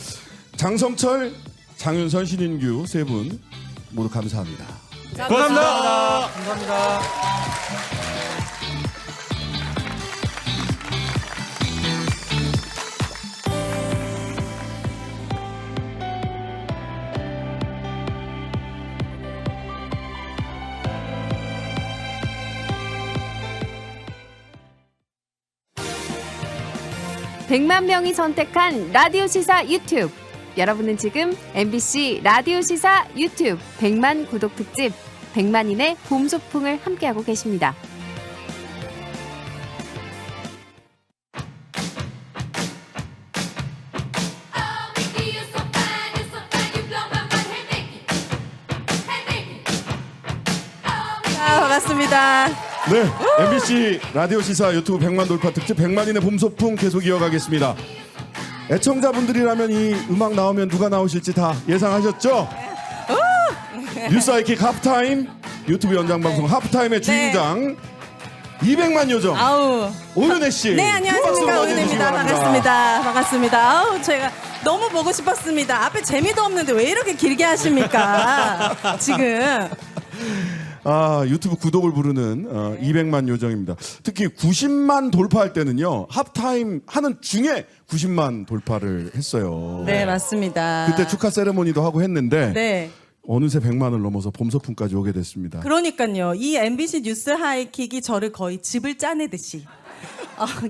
장성철, 장윤선, 신인규 세 분 모두 감사합니다. 고맙습니다. 감사합니다. 백만 명이 선택한 라디오 시사 유튜브. 여러분은 지금 MBC 라디오 시사 유튜브 100만 구독 특집 100만인의 봄 소풍을 함께하고 계십니다. 반갑습니다. 네, MBC 라디오 시사 유튜브 100만 돌파 특집 100만인의 봄소풍 계속 이어가겠습니다. 애청자분들이라면 이 음악 나오면 누가 나오실지 다 예상하셨죠? 뉴스 아이킥 하프타임 유튜브 연장 방송 하프타임의 주인장 200만 요정 아우. 오윤혜 씨. 네, 큰 박수로 안녕하십니까. 맞이해 주시기 오윤혜입니다. 바랍니다. 반갑습니다. 반갑습니다. 아우, 제가 너무 보고 싶었습니다. 앞에 재미도 없는데 왜 이렇게 길게 하십니까? 지금. 아, 유튜브 구독을 부르는 200만 요정입니다. 특히 90만 돌파할 때는요. 하프타임 하는 중에 90만 돌파를 했어요. 네, 맞습니다. 그때 축하 세레모니도 하고 했는데 네. 어느새 100만을 넘어서 봄소풍까지 오게 됐습니다. 그러니까요. 이 MBC 뉴스 하이킥이 저를 거의 집을 짜내듯이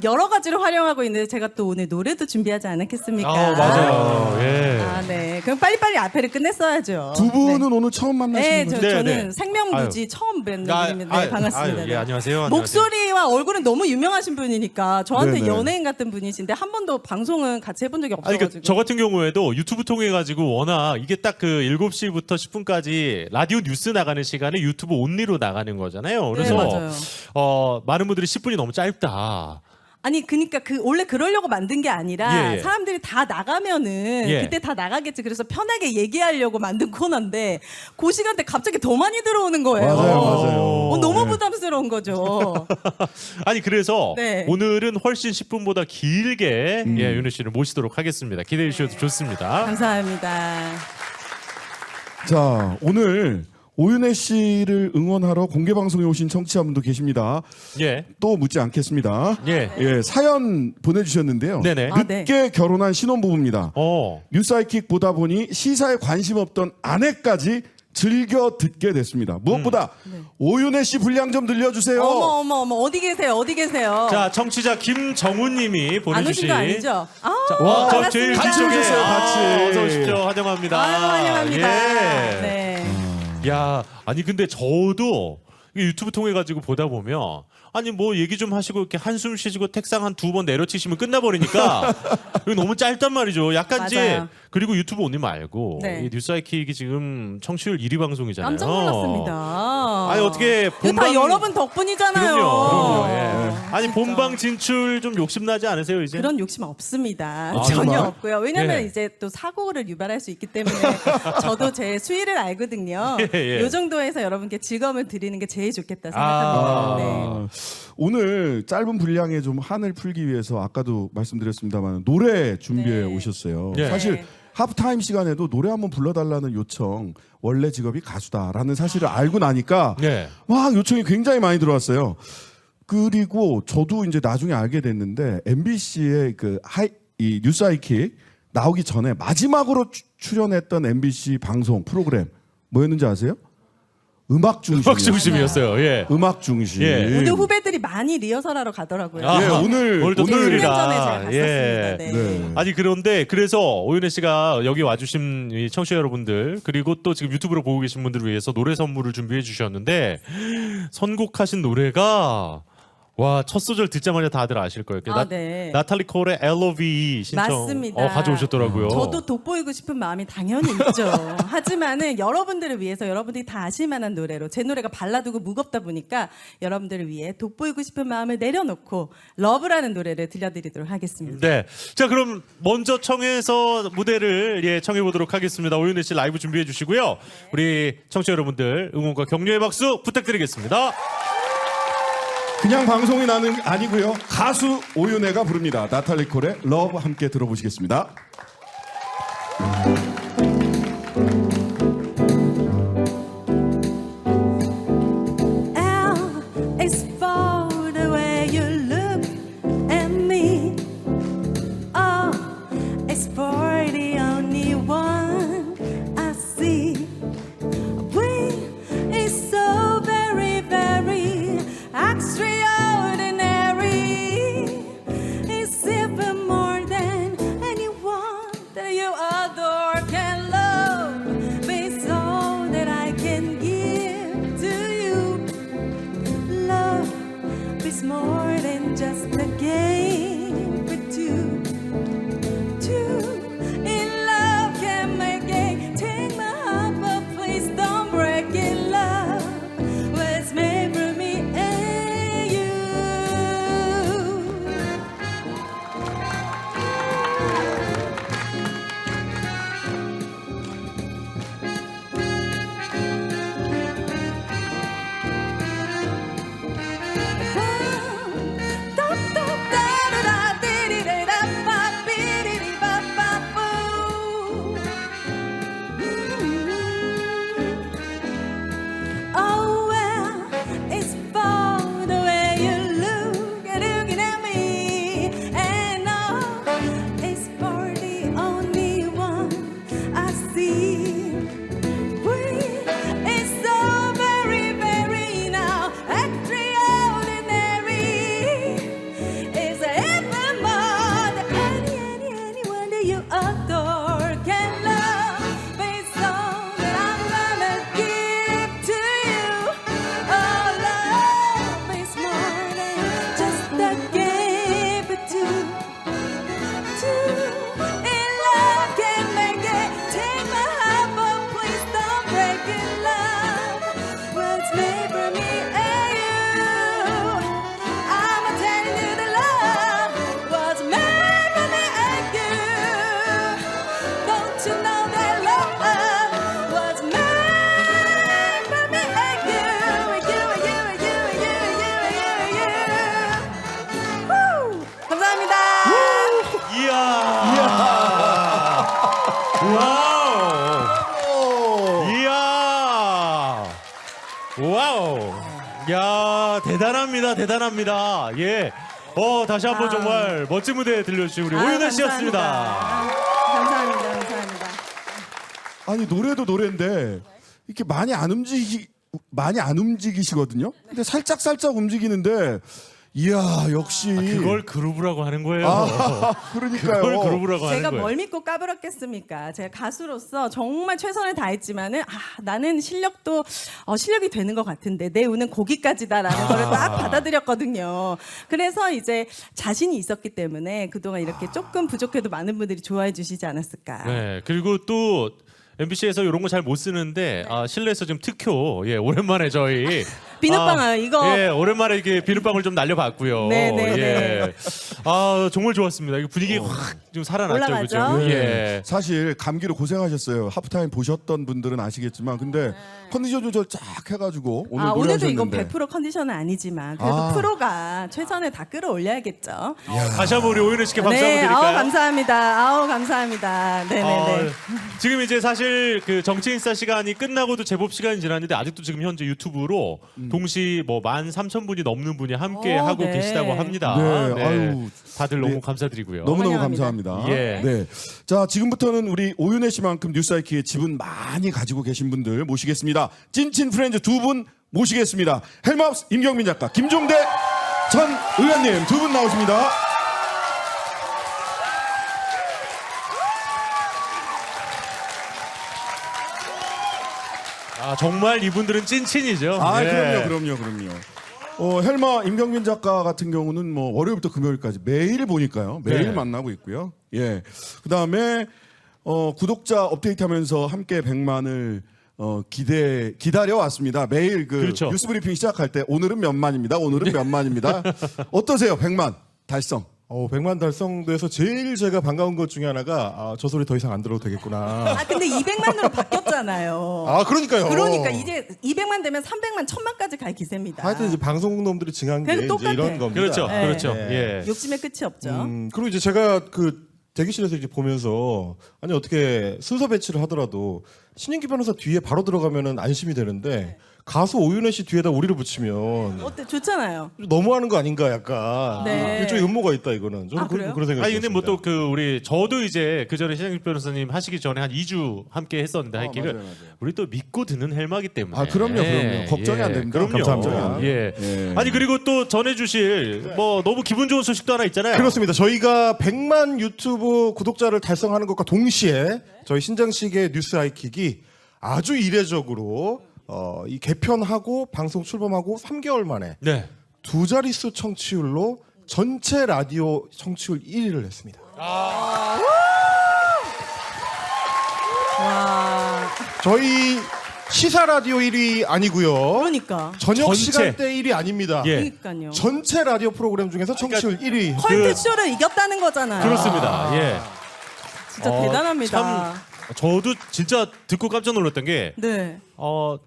여러 가지로 활용하고 있는데 제가 또 오늘 노래도 준비하지 않았겠습니까? 맞아요. 예. 아, 네. 그럼 빨리빨리 앞에를 끝냈어야죠. 두 분은 네. 오늘 처음 만나시는 네, 거죠? 네, 저는 네. 생명무지 처음 뵙는 분입니다. 네, 반갑습니다. 예, 안녕하세요. 안녕하세요. 목소리와 얼굴은 너무 유명하신 분이니까 저한테 네네. 연예인 같은 분이신데 한 번도 방송은 같이 해본 적이 아니, 없어가지고. 그러니까 저 같은 경우에도 유튜브 통해 가지고 워낙 이게 딱 그 7시부터 10분까지 라디오 뉴스 나가는 시간에 유튜브 온리로 나가는 거잖아요. 그래서 네, 맞아요. 많은 분들이 10분이 너무 짧다. 아니 그러니까 원래 그러려고 만든 게 아니라 예, 예. 사람들이 다 나가면은 예. 그때 다 나가겠지. 그래서 편하게 얘기하려고 만든 코너인데 그 시간대 갑자기 더 많이 들어오는 거예요. 맞아요. 너무 네. 부담스러운 거죠. 아니 그래서 네. 오늘은 훨씬 10분보다 길게 예, 윤혜 씨를 모시도록 하겠습니다. 기대해 주셔도 좋습니다. 감사합니다. 자, 오늘 오윤혜 씨를 응원하러 공개 방송에 오신 청취자분도 계십니다. 예. 또 묻지 않겠습니다. 예. 예, 사연 보내주셨는데요. 네네. 아, 네. 늦게 결혼한 신혼부부입니다. 뉴사이킥 보다 보니 시사에 관심 없던 아내까지 즐겨 듣게 됐습니다. 무엇보다 오윤혜 씨 분량 좀 들려주세요. 어머 어디 계세요? 어디 계세요? 자, 청취자 김정훈님이 안 오신 보내주신 거 아니죠? 아, 와, 저 반갑습니다. 제일 같이 뒤쪽에 오셨어요, 같이. 어서 오십시오. 환영합니다. 아유, 환영합니다. 예. 네. 야, 아니 근데 저도 이게 유튜브 통해 가지고 보다 보면 아니 뭐 얘기 좀 하시고 이렇게 한숨 쉬시고 책상 한 2번 내려치시면 끝나버리니까 이거 너무 짧단 말이죠. 약간 이제 맞아요. 그리고 유튜브 온님 말고 네. 이 뉴스아이킥이 지금 청취율 1위 방송이잖아요. 깜짝 놀랐습니다. 아니 어떻게 이거 다 여러분 덕분이잖아요. 그럼요. 예. 아니 진짜. 본방 진출 좀 욕심나지 않으세요 이제? 그런 욕심 없습니다. 아, 전혀 정말? 없고요. 왜냐면 예. 이제 또 사고를 유발할 수 있기 때문에 저도 제 수위를 알거든요. 예. 이 정도에서 여러분께 즐거움을 드리는 게 제일 좋겠다 생각합니다. 네. 오늘 짧은 분량에 좀 한을 풀기 위해서 아까도 말씀드렸습니다만 노래 준비해 네. 오셨어요. 네. 사실 하프타임 시간에도 노래 한번 불러달라는 요청, 원래 직업이 가수다라는 사실을 알고 나니까 네. 막 요청이 굉장히 많이 들어왔어요. 그리고 저도 이제 나중에 알게 됐는데 MBC의 이 뉴스 하이킥 나오기 전에 마지막으로 출연했던 MBC 방송 프로그램 뭐였는지 아세요? 음악 중심. 음악 중심이었어요. 예. 음악 중심. 예. 오늘 후배들이 많이 리허설하러 가더라고요. 아, 예, 오늘 또 오늘 토요일이라. 1년 전에 제가 갔었습니다. 예. 네. 네. 아니 그런데 그래서 오윤혜 씨가 여기 와주신 이 청취자 여러분들 그리고 또 지금 유튜브로 보고 계신 분들을 위해서 노래 선물을 준비해 주셨는데 선곡하신 노래가 와 첫 소절 듣자마자 다들 아실 거예요. 네. 나탈리 콜의 LOVE 신청 맞습니다. 가져오셨더라고요. 저도 돋보이고 싶은 마음이 당연히 있죠. 하지만은 여러분들을 위해서 여러분들이 다 아실 만한 노래로 제 노래가 발라드고 무겁다 보니까 여러분들을 위해 돋보이고 싶은 마음을 내려놓고 러브라는 노래를 들려드리도록 하겠습니다. 네. 자, 그럼 먼저 청해서 무대를 청해 보도록 하겠습니다. 오윤혜 씨 라이브 준비해 주시고요. 우리 청취자 여러분들 응원과 격려의 박수 부탁드리겠습니다. 그냥 방송이 나는 아니고요. 가수 오윤혜가 부릅니다. 나탈리 콜의 러브 함께 들어보시겠습니다. L is for the way you look at me. O is for the only one I see. V is so very, very extraordinary. It's even more than anyone that you adore can love. It's all that I can give to you. Love is more than just a game for two. Two in love can make it. Take my heart, but please don't break it. Love was made for me and you. Oh well, it's for the way you looking at me, and oh, it's for the only one I see. We is so very, very now extraordinary. Is even more than anyone that you adore can love. It's all that I'm gonna give to you. Oh, love is more than just a game for two. Two in love can make it. Take my heart, but please don't break it. Love was made for me and you. I'ma tell you the love was made for me and you. Don't you know that love was made for me and you? Woo! 감사합니다. 이야. 와우. 이야. 와우. 야, 대단합니다. 예. 다시 한번 정말 멋진 무대 들려주신 우리 오윤혜 씨였습니다. 감사합니다. 아니 노래도 노래인데 이렇게 많이 안 움직이시거든요. 근데 살짝 움직이는데 이야 역시 그걸 그루브라고 하는 거예요. 그러니까요. 그걸 그루브라고 하는 제가 거예요. 뭘 믿고 까불었겠습니까? 제가 가수로서 정말 최선을 다했지만은 나는 실력이 되는 것 같은데 내 운은 거기까지다라는 거를 딱 받아들였거든요. 그래서 이제 자신이 있었기 때문에 그동안 이렇게 조금 부족해도 많은 분들이 좋아해 주시지 않았을까. 네. 그리고 또 MBC에서 이런 거 잘 못 쓰는데 실내에서 지금 특효 오랜만에 저희 비눗방울 이거 예, 오랜만에 이렇게 비눗방울 좀 날려봤고요. 네네네. 예. 정말 좋았습니다. 이거 분위기 확 좀 살아났죠, 올라가죠? 그죠? 예. 사실 감기로 고생하셨어요. 하프타임 보셨던 분들은 아시겠지만 근데 컨디션 조절 쫙 해가지고 오늘 오늘도 노래하셨는데 이건 100% 컨디션은 아니지만 그래도 프로가 최선을 다 끌어올려야겠죠. 다시 한번 우리 오윤혜 씨께 박수 네, 한번 드릴까요? 감사합니다. 감사합니다. 네네네. 지금 이제 사실 그 정치인사 시간이 끝나고도 제법 시간이 지났는데 아직도 지금 현재 유튜브로 동시 뭐 13,000분이 넘는 분이 함께 하고 네. 계시다고 합니다. 네, 아유, 다들 너무 네. 감사드리고요. 너무너무 환영합니다. 감사합니다. 예. 네. 자, 지금부터는 우리 오윤혜 씨만큼 뉴스아이키의 지분 많이 가지고 계신 분들 모시겠습니다. 찐친 프렌즈 두 분 모시겠습니다. 헬마우스 임경민 작가, 김종대 전 의원님 두 분 나오십니다. 정말 이분들은 찐친이죠. 예. 그럼요. 헬마 임경민 작가 같은 경우는 뭐 월요일부터 금요일까지 매일 보니까요. 매일 네. 만나고 있고요. 예. 그다음에 구독자 업데이트하면서 함께 100만을 기다려 왔습니다. 매일 그렇죠. 뉴스 브리핑 시작할 때 오늘은 몇 만입니다. 오늘은 몇 만입니다. 어떠세요? 100만 달성. 100만 달성돼서 제일 제가 반가운 것 중에 하나가 저 소리 더 이상 안 들어도 되겠구나. 근데 200만으로 바뀌었잖아요. 그러니까요. 그러니까 이제 200만 되면 300만, 1000만까지 갈 기세입니다. 하여튼 이제 방송국 놈들이 증한 게 그래도 이제 똑같아. 이런 겁니다. 그렇죠. 네. 그렇죠. 네. 예. 욕심의 끝이 없죠. 그리고 이제 제가 그 대기실에서 이제 보면서 아니 어떻게 순서 배치를 하더라도 신인기 변호사 뒤에 바로 들어가면은 안심이 되는데 가수 오윤혜 씨 뒤에다 우리를 붙이면 어때? 좋잖아요. 너무하는 거 아닌가 약간 네. 일종의 음모가 있다 이거는 저는 그래요? 그런 생각이 근데 뭐 들었습니다. 또 저도 이제 그 전에 신장식 변호사님 하시기 전에 한 2주 함께 했었는데 하이킥을 맞아요. 우리 또 믿고 듣는 헬마기 때문에. 그럼요. 걱정이 안 됩니다. 그럼요. 감사합니다. 예. 예. 아니 그리고 또 전해주실 뭐 너무 기분 좋은 소식도 하나 있잖아요. 그렇습니다. 저희가 100만 유튜브 구독자를 달성하는 것과 동시에 저희 신장식의 뉴스 아이킥이 아주 이례적으로 이 개편하고 방송 출범하고 3개월 만에 네. 두 자릿수 청취율로 전체 라디오 청취율 1위를 했습니다. 와. 저희 시사 라디오 1위 아니고요. 그러니까. 저녁 전체. 시간대 1위 아닙니다. 예. 그러니까요. 전체 라디오 프로그램 중에서 청취율 1위. 컬트쇼를 이겼다는 거잖아요. 그렇습니다. 예. 진짜 대단합니다. 참 저도 진짜 듣고 깜짝 놀랐던 게 네.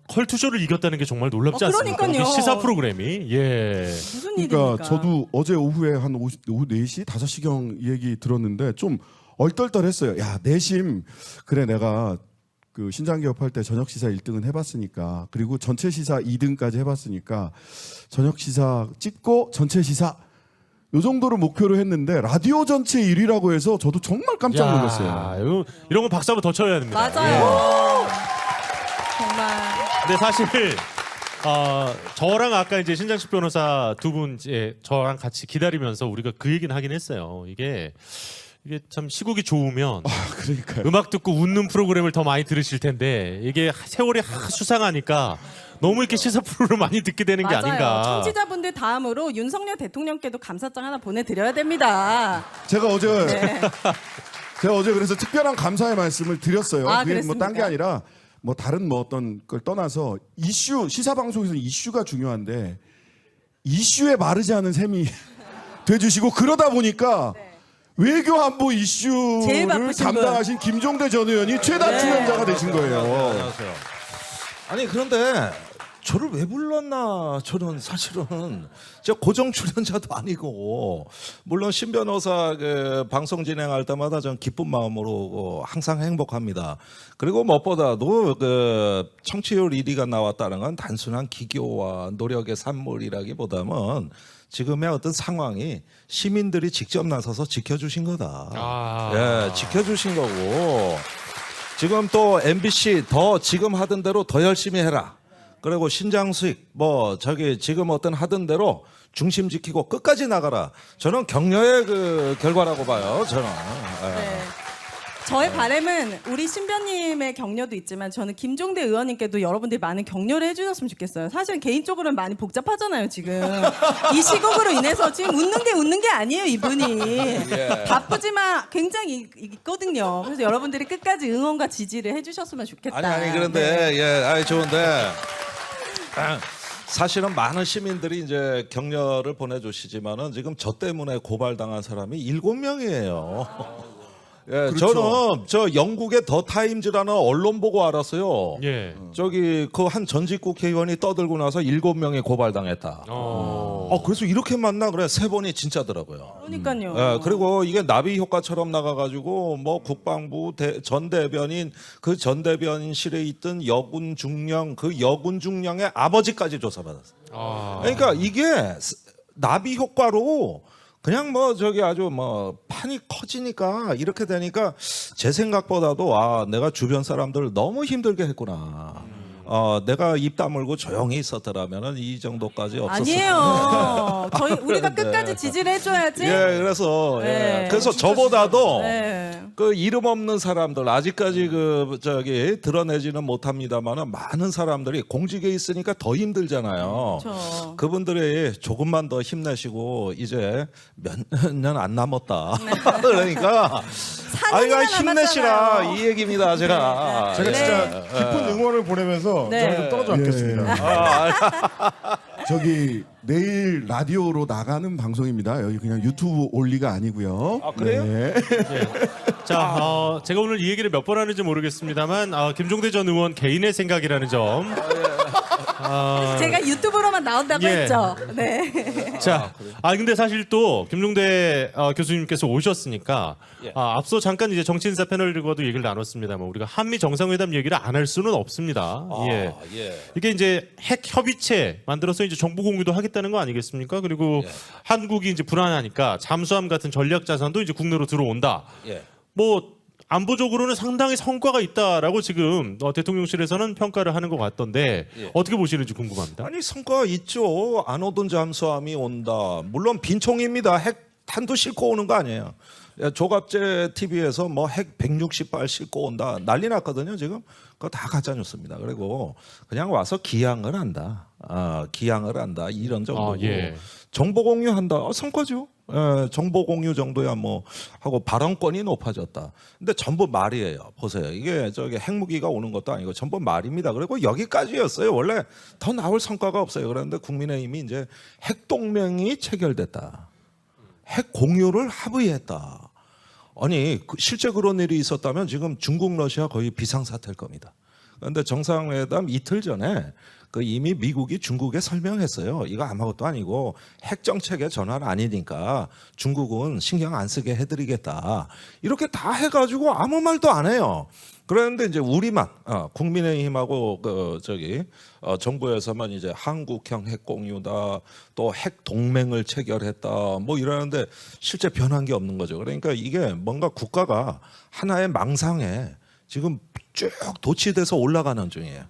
컬투쇼를 이겼다는 게 정말 놀랍지 않습니까? 그러니까요. 이게 시사 프로그램이 예. 무슨 그러니까 일입니까? 저도 어제 오후에 한 오후 4시, 5시경 얘기 들었는데 좀 얼떨떨했어요. 야, 내심 그래 내가 그 신장기업 할 때 저녁 시사 1등은 해봤으니까 그리고 전체 시사 2등까지 해봤으니까 저녁 시사 찍고 전체 시사 요 정도로 목표로 했는데 라디오 전체 1위라고 해서 저도 정말 깜짝 놀랐어요. 이런 건 박수 한번 더 쳐야 됩니다. 맞아요. 정말. 근데 사실 저랑 아까 이제 신장식 변호사 두 분 이제 저랑 같이 기다리면서 우리가 그 얘기는 하긴 했어요. 이게 참 시국이 좋으면 그러니까요. 음악 듣고 웃는 프로그램을 더 많이 들으실 텐데 이게 세월이 수상하니까 너무 이렇게 시사 프로를 많이 듣게 되는 게 맞아요. 아닌가. 청취자분들 다음으로 윤석열 대통령께도 감사장 하나 보내드려야 됩니다. 제가 어제 네. 그래서 특별한 감사의 말씀을 드렸어요. 그게 뭐 딴 게 그랬습니까? 아니라 뭐 다른 뭐 어떤 걸 떠나서 이슈 시사 방송에서 이슈가 중요한데 이슈에 마르지 않은 셈이 돼주시고 그러다 보니까 외교 안보 제일 이슈를 바쁘신 담당하신 김종대 전 의원이 최다 출연자가 되신 거예요. 안녕하세요. 아니 그런데 저를 왜 불렀나? 저는 사실은 저 고정 출연자도 아니고 물론 신 변호사 그 방송 진행할 때마다 전 기쁜 마음으로 항상 행복합니다. 그리고 무엇보다도 그 청취율 1위가 나왔다는 건 단순한 기교와 노력의 산물이라기보다는 지금의 어떤 상황이 시민들이 직접 나서서 지켜주신 거다. 예, 지켜주신 거고 지금 또 MBC 더 지금 하던 대로 더 열심히 해라. 그리고 신장수익 뭐 저기 지금 어떤 하던 대로 중심 지키고 끝까지 나가라. 저는 격려의 그 결과라고 봐요. 저는. 예. 네. 저의 바람은 우리 신변님의 격려도 있지만 저는 김종대 의원님께도 여러분들이 많은 격려를 해주셨으면 좋겠어요. 사실 개인적으로는 많이 복잡하잖아요 지금. 이 시국으로 인해서 지금 웃는 게 아니에요 이분이. 바쁘지만 굉장히 있거든요. 그래서 여러분들이 끝까지 응원과 지지를 해주셨으면 좋겠다. 아니 그런데 좋은데 사실은 많은 시민들이 이제 격려를 보내주시지만은 지금 저 때문에 고발당한 사람이 7명이에요. 예, 저는 저 영국의 더 타임즈라는 언론 보고 알았어요. 예. 저기 그 한 전직 국회의원이 떠들고 나서 7명이 고발당했다. 그래서 이렇게 맞나 그래 3번이 진짜더라고요. 그러니까요. 예, 그리고 이게 나비 효과처럼 나가가지고 뭐 국방부 전 대변인 그 전 대변인실에 있던 여군 중령 그 여군 중령의 아버지까지 조사받았어요. 그러니까 이게 나비 효과로 그냥 뭐 저기 아주 뭐 판이 커지니까 이렇게 되니까 제 생각보다도 내가 주변 사람들을 너무 힘들게 했구나. 내가 입 다물고 조용히 있었더라면은 이 정도까지 없었을 아니에요. 우리가 끝까지 지지를 해줘야지. 예, 그래서 네. 그래서 저보다도 네. 그 이름 없는 사람들 아직까지 그 저기 드러내지는 못합니다만은 많은 사람들이 공직에 있으니까 더 힘들잖아요. 그렇죠. 그분들이 조금만 더 힘내시고 이제 몇 년 안 남았다. 그러니까 아이가 힘내시라 이 얘기입니다. 제가 진짜 깊은 응원을 보내면서 저는 좀 떨어져 앉겠습니다. 저기 내일 라디오로 나가는 방송입니다. 여기 그냥 유튜브 올리가 아니고요. 그래요? 네. 자, 제가 오늘 이 얘기를 몇 번 하는지 모르겠습니다만 김종대 전 의원 개인의 생각이라는 점. 제가 유튜브로만 나온다고 예. 했죠. 네. 자, 근데 사실 또 김종대 교수님께서 오셨으니까 앞서 잠깐 이제 정치인사 패널들과도 얘기를 나눴습니다만 우리가 한미 정상회담 얘기를 안 할 수는 없습니다. 예. 이게 이제 핵 협의체 만들어서 이제 정보 공유도 하겠다는 거 아니겠습니까? 그리고 한국이 이제 불안하니까 잠수함 같은 전략 자산도 이제 국내로 들어온다. 뭐 안보적으로는 상당히 성과가 있다라고 지금 대통령실에서는 평가를 하는 것 같던데 어떻게 보시는지 궁금합니다. 아니 성과 있죠. 안 오던 잠수함이 온다. 물론 빈총입니다. 핵 탄도 싣고 오는 거 아니에요. 조갑제 TV에서 뭐 핵 160발 싣고 온다. 난리 났거든요 지금. 그거 다 가짜 뉴스입니다. 그리고 그냥 와서 기양을 한다. 기양을 한다. 이런 정도고. 정보 공유한다. 성과죠. 정보 공유 정도야 뭐 하고 발언권이 높아졌다. 근데 전부 말이에요. 보세요. 이게 저기 핵무기가 오는 것도 아니고 전부 말입니다. 그리고 여기까지였어요. 원래 더 나올 성과가 없어요. 그런데 국민의힘이 이제 핵 동맹이 체결됐다. 핵 공유를 합의했다. 아니 실제 그런 일이 있었다면 지금 중국 러시아 거의 비상사태일 겁니다. 그런데 정상회담 이틀 전에 그 이미 미국이 중국에 설명했어요. 이거 아무것도 아니고 핵 정책의 전환 아니니까 중국은 신경 안 쓰게 해드리겠다. 이렇게 다 해가지고 아무 말도 안 해요. 그런데 이제 우리만 국민의힘하고 정부에서만 이제 한국형 핵 공유다, 또 핵 동맹을 체결했다, 뭐 이러는데 실제 변한 게 없는 거죠. 그러니까 이게 뭔가 국가가 하나의 망상에 지금 쭉 도취돼서 올라가는 중이에요.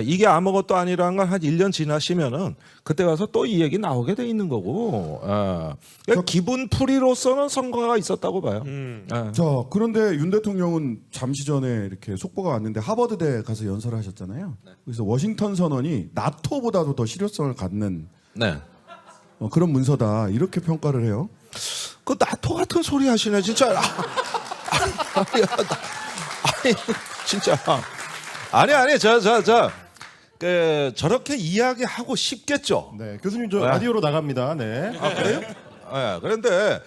이게 아무것도 아니라는 건 한 1년 지나시면은 그때 가서 또 이 얘기 나오게 돼 있는 거고. 그러니까 기분 풀이로서는 성과가 있었다고 봐요. 자, 그런데 윤 대통령은 잠시 전에 이렇게 속보가 왔는데 하버드대 가서 연설을 하셨잖아요. 그래서 워싱턴 선언이 나토보다도 더 실효성을 갖는 그런 문서다 이렇게 평가를 해요. 그 나토 같은 소리 하시네 진짜. 아니 진짜. 아니 저렇게 이야기하고 싶겠죠. 네, 교수님 저 라디오로 나갑니다. 네. 그래요? 네, 그런데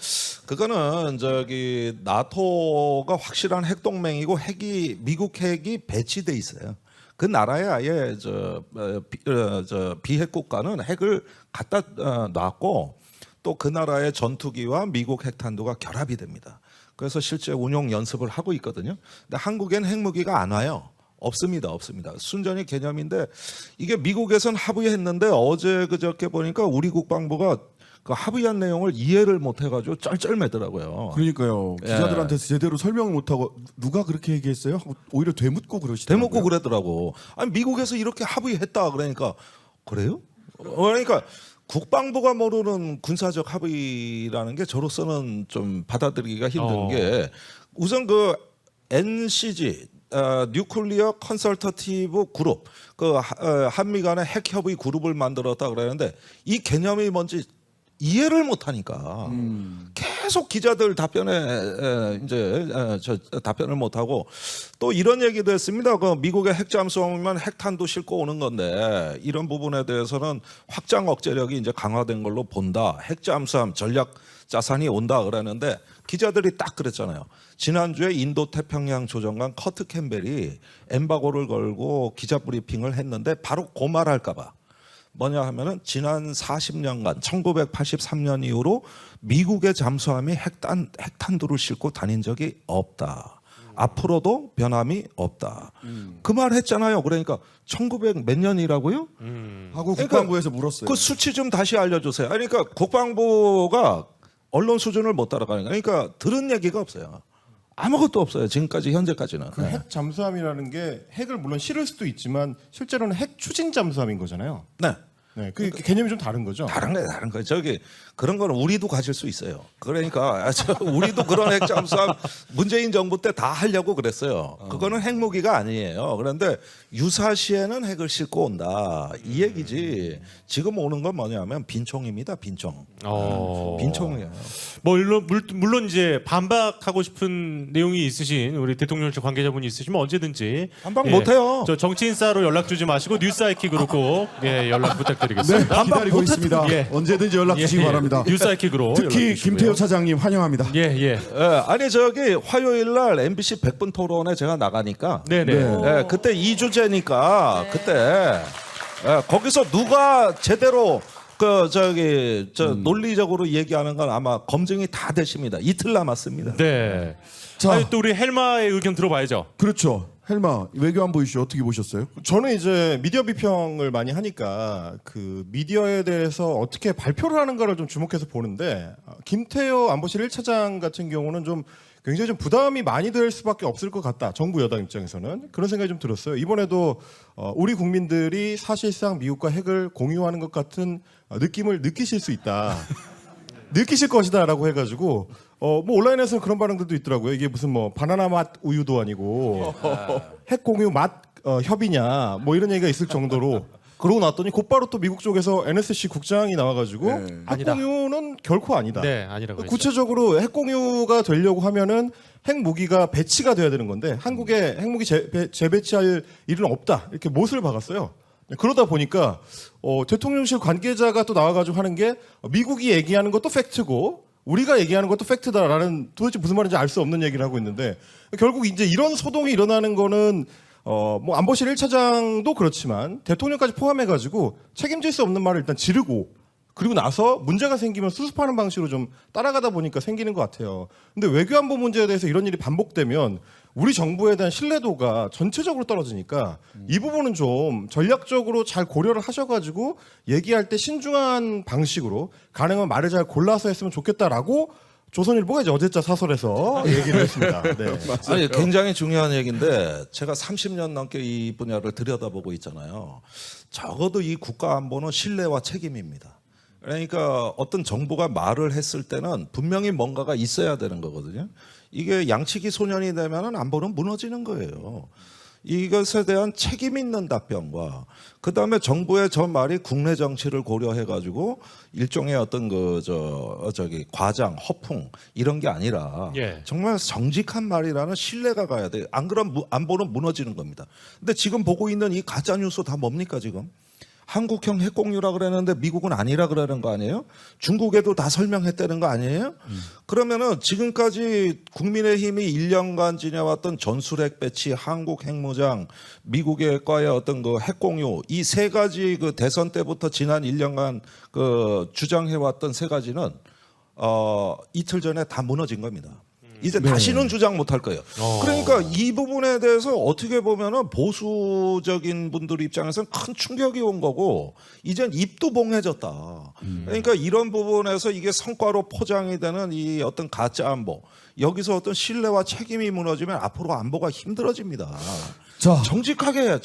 그거는 저기 나토가 확실한 핵 동맹이고 미국 핵이 배치돼 있어요. 그 나라에 아예 비핵 국가는 핵을 갖다 놨고 또 그 나라의 전투기와 미국 핵탄두가 결합이 됩니다. 그래서 실제 운용 연습을 하고 있거든요. 근데 한국엔 핵무기가 안 와요. 없습니다. 순전히 개념인데 이게 미국에선 합의했는데 어제 그저께 보니까 우리 국방부가 그 합의한 내용을 이해를 못 해가지고 쩔쩔매더라고요. 그러니까요. 기자들한테서 제대로 설명을 못하고 누가 그렇게 얘기했어요? 하고 오히려 되묻고 그러시더라고요. 되묻고 그러더라고. 아니 미국에서 이렇게 합의했다 그러니까 그래요? 그러니까 국방부가 모르는 군사적 합의라는 게 저로서는 좀 받아들이기가 힘든 게 우선 그 NCG 뉴클리어 컨설터티브 그룹 한미 간의 핵 협의 그룹을 만들었다 그러는데 이 개념이 뭔지 이해를 못하니까 계속 기자들 답변에 답변을 못하고 또 이런 얘기도 했습니다. 그 미국의 핵잠수함이면 핵탄도 싣고 오는 건데 이런 부분에 대해서는 확장 억제력이 이제 강화된 걸로 본다. 핵잠수함 전략 자산이 온다 그러는데 기자들이 딱 그랬잖아요. 지난주에 인도 태평양 조정관 커트 캠벨이 엠바고를 걸고 기자 브리핑을 했는데 바로 그 말할까 봐. 뭐냐 하면은 지난 40년간 1983년 이후로 미국의 잠수함이 핵탄두를 싣고 다닌 적이 없다. 앞으로도 변함이 없다. 그 말 했잖아요. 그러니까 1900 몇 년이라고요? 하고 국방부에서 물었어요. 그 수치 좀 다시 알려주세요. 그러니까 국방부가 언론 수준을 못 따라가는 거예요. 그러니까 들은 얘기가 없어요. 아무것도 없어요. 지금까지 현재까지는. 그 핵 잠수함이라는 게 핵을 물론 실을 수도 있지만 실제로는 핵 추진 잠수함인 거잖아요. 네. 네, 그 개념이 좀 다른 거죠. 다른 거예요. 저기 그런 거는 우리도 가질 수 있어요. 그러니까 우리도 그런 핵 잠수함 문재인 정부 때 다 하려고 그랬어요. 그거는 핵무기가 아니에요. 그런데 유사시에는 핵을 싣고 온다 이 얘기지. 지금 오는 건 뭐냐면 빈총입니다. 빈총. 빈총이에요. 뭐 물론 이제 반박하고 싶은 내용이 있으신 우리 대통령실 관계자분이 있으시면 언제든지 반박 못해요. 저 정치인사로 연락 주지 마시고 뉴스아이킥으로 꼭 연락 부탁드리겠습니다. 네, 기다리고 있습니다. 예. 언제든지 연락 주시기 바랍니다. 뉴스아이킥으로 특히 김태호 차장님 환영합니다. 아니 저기 화요일 날 MBC 100분 토론에 제가 나가니까 네네. 그때 2주제니까 그때 거기서 누가 제대로 논리적으로 얘기하는 건 아마 검증이 다 되십니다. 이틀 남았습니다. 네. 자, 아니, 또 우리 헬마의 의견 들어봐야죠. 그렇죠. 헬마 외교안보 이슈 어떻게 보셨어요? 저는 이제 미디어 비평을 많이 하니까 그 미디어에 대해서 어떻게 발표를 하는가를 좀 주목해서 보는데 김태호 안보실 1차장 같은 경우는 좀 굉장히 좀 부담이 많이 될 수밖에 없을 것 같다. 정부 여당 입장에서는 그런 생각이 좀 들었어요. 이번에도 우리 국민들이 사실상 미국과 핵을 공유하는 것 같은 느낌을 느끼실 수 있다. 느끼실 것이다라고 해가지고 뭐 온라인에서 그런 반응들도 있더라고요. 이게 무슨 뭐 바나나 맛 우유도 아니고 핵 공유 맛 협의냐 뭐 이런 얘기가 있을 정도로 그러고 났더니 곧바로 또 미국 쪽에서 NSC 국장이 나와가지고 핵 아니다. 공유는 결코 아니다. 네, 아니라고 했죠. 구체적으로 핵 공유가 되려고 하면은 핵 무기가 배치가 돼야 되는 건데 한국에 핵무기 재배치할 일은 없다 이렇게 못을 박았어요. 그러다 보니까 대통령실 관계자가 또 나와가지고 하는 게 미국이 얘기하는 것도 팩트고 우리가 얘기하는 것도 팩트다라는 도대체 무슨 말인지 알 수 없는 얘기를 하고 있는데 결국 이제 이런 소동이 일어나는 거는 뭐 안보실 1차장도 그렇지만 대통령까지 포함해가지고 책임질 수 없는 말을 일단 지르고 그리고 나서 문제가 생기면 수습하는 방식으로 좀 따라가다 보니까 생기는 것 같아요. 근데 외교안보 문제에 대해서 이런 일이 반복되면 우리 정부에 대한 신뢰도가 전체적으로 떨어지니까 이 부분은 좀 전략적으로 잘 고려를 하셔가지고 얘기할 때 신중한 방식으로 가능한 말을 잘 골라서 했으면 좋겠다라고 조선일보가 이제 어제자 사설에서 얘기를 했습니다. 네. 아니 굉장히 중요한 얘기인데 제가 30년 넘게 이 분야를 들여다보고 있잖아요. 적어도 이 국가안보는 신뢰와 책임입니다. 그러니까 어떤 정부가 말을 했을 때는 분명히 뭔가가 있어야 되는 거거든요. 이게 양치기 소년이 되면은 안보는 무너지는 거예요. 이것에 대한 책임 있는 답변과 그다음에 정부의 저 말이 국내 정치를 고려해 가지고 일종의 어떤 과장, 허풍 이런 게 아니라 정말 정직한 말이라는 신뢰가 가야 돼요. 안 그러면 안보는 무너지는 겁니다. 근데 지금 보고 있는 이 가짜 뉴스 다 뭡니까 지금? 한국형 핵공유라 그랬는데 미국은 아니라 그러는 거 아니에요? 중국에도 다 설명했다는 거 아니에요? 그러면은 지금까지 국민의힘이 1년간 지내왔던 전술핵 배치, 한국 핵무장, 미국의 과의 어떤 그 핵공유 이 세 가지 그 대선 때부터 지난 1년간 그 주장해왔던 세 가지는 이틀 전에 다 무너진 겁니다. 이제 다시는 주장 못할 거예요. 그러니까 이 부분에 대해서 어떻게 보면은 보수적인 분들 입장에서는 큰 충격이 온 거고 이젠 입도 봉해졌다. 그러니까 이런 부분에서 이게 성과로 포장이 되는 이 어떤 가짜 안보 여기서 어떤 신뢰와 책임이 무너지면 앞으로 안보가 힘들어집니다. 자, 정직하게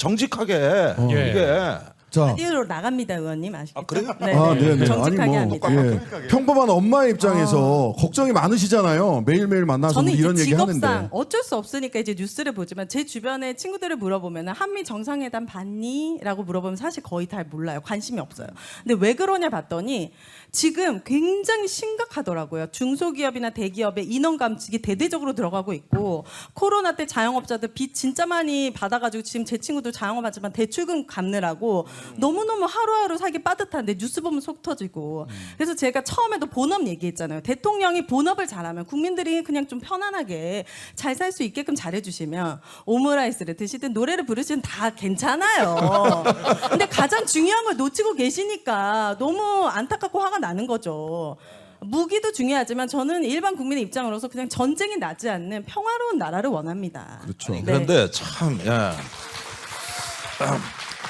이게 자, 라디오로 나갑니다, 의원님 아시겠죠? 아, 그래요? 네, 아, 네. 네네. 정직하게 아니 뭐 합니다. 평범한 엄마의 입장에서 걱정이 많으시잖아요. 매일매일 만나서 저는 이런 이제 얘기 직업상 하는데. 어쩔 수 없으니까 이제 뉴스를 보지만 제 주변에 친구들을 물어보면 한미 정상회담 봤니? 라고 물어보면 사실 거의 다 몰라요. 관심이 없어요. 근데 왜 그러냐 봤더니 지금 굉장히 심각하더라고요. 중소기업이나 대기업의 인원 감축이 대대적으로 들어가고 있고 코로나 때 자영업자들 빚 진짜 많이 받아가지고 지금 제 친구들 자영업 하지만 대출금 갚느라고 너무너무 하루하루 살기 빠듯한데 뉴스 보면 속 터지고 그래서 제가 처음에도 본업 얘기했잖아요. 대통령이 본업을 잘하면 국민들이 그냥 좀 편안하게 잘 살 수 있게끔 잘해주시면 오므라이스를 드시든 노래를 부르시든 다 괜찮아요. 근데 가장 중요한 걸 놓치고 계시니까 너무 안타깝고 화가 나는 거죠. 무기도 중요하지만 저는 일반 국민의 입장으로서 그냥 전쟁이 나지 않는 평화로운 나라를 원합니다. 그렇죠. 네. 그런데 참, 예.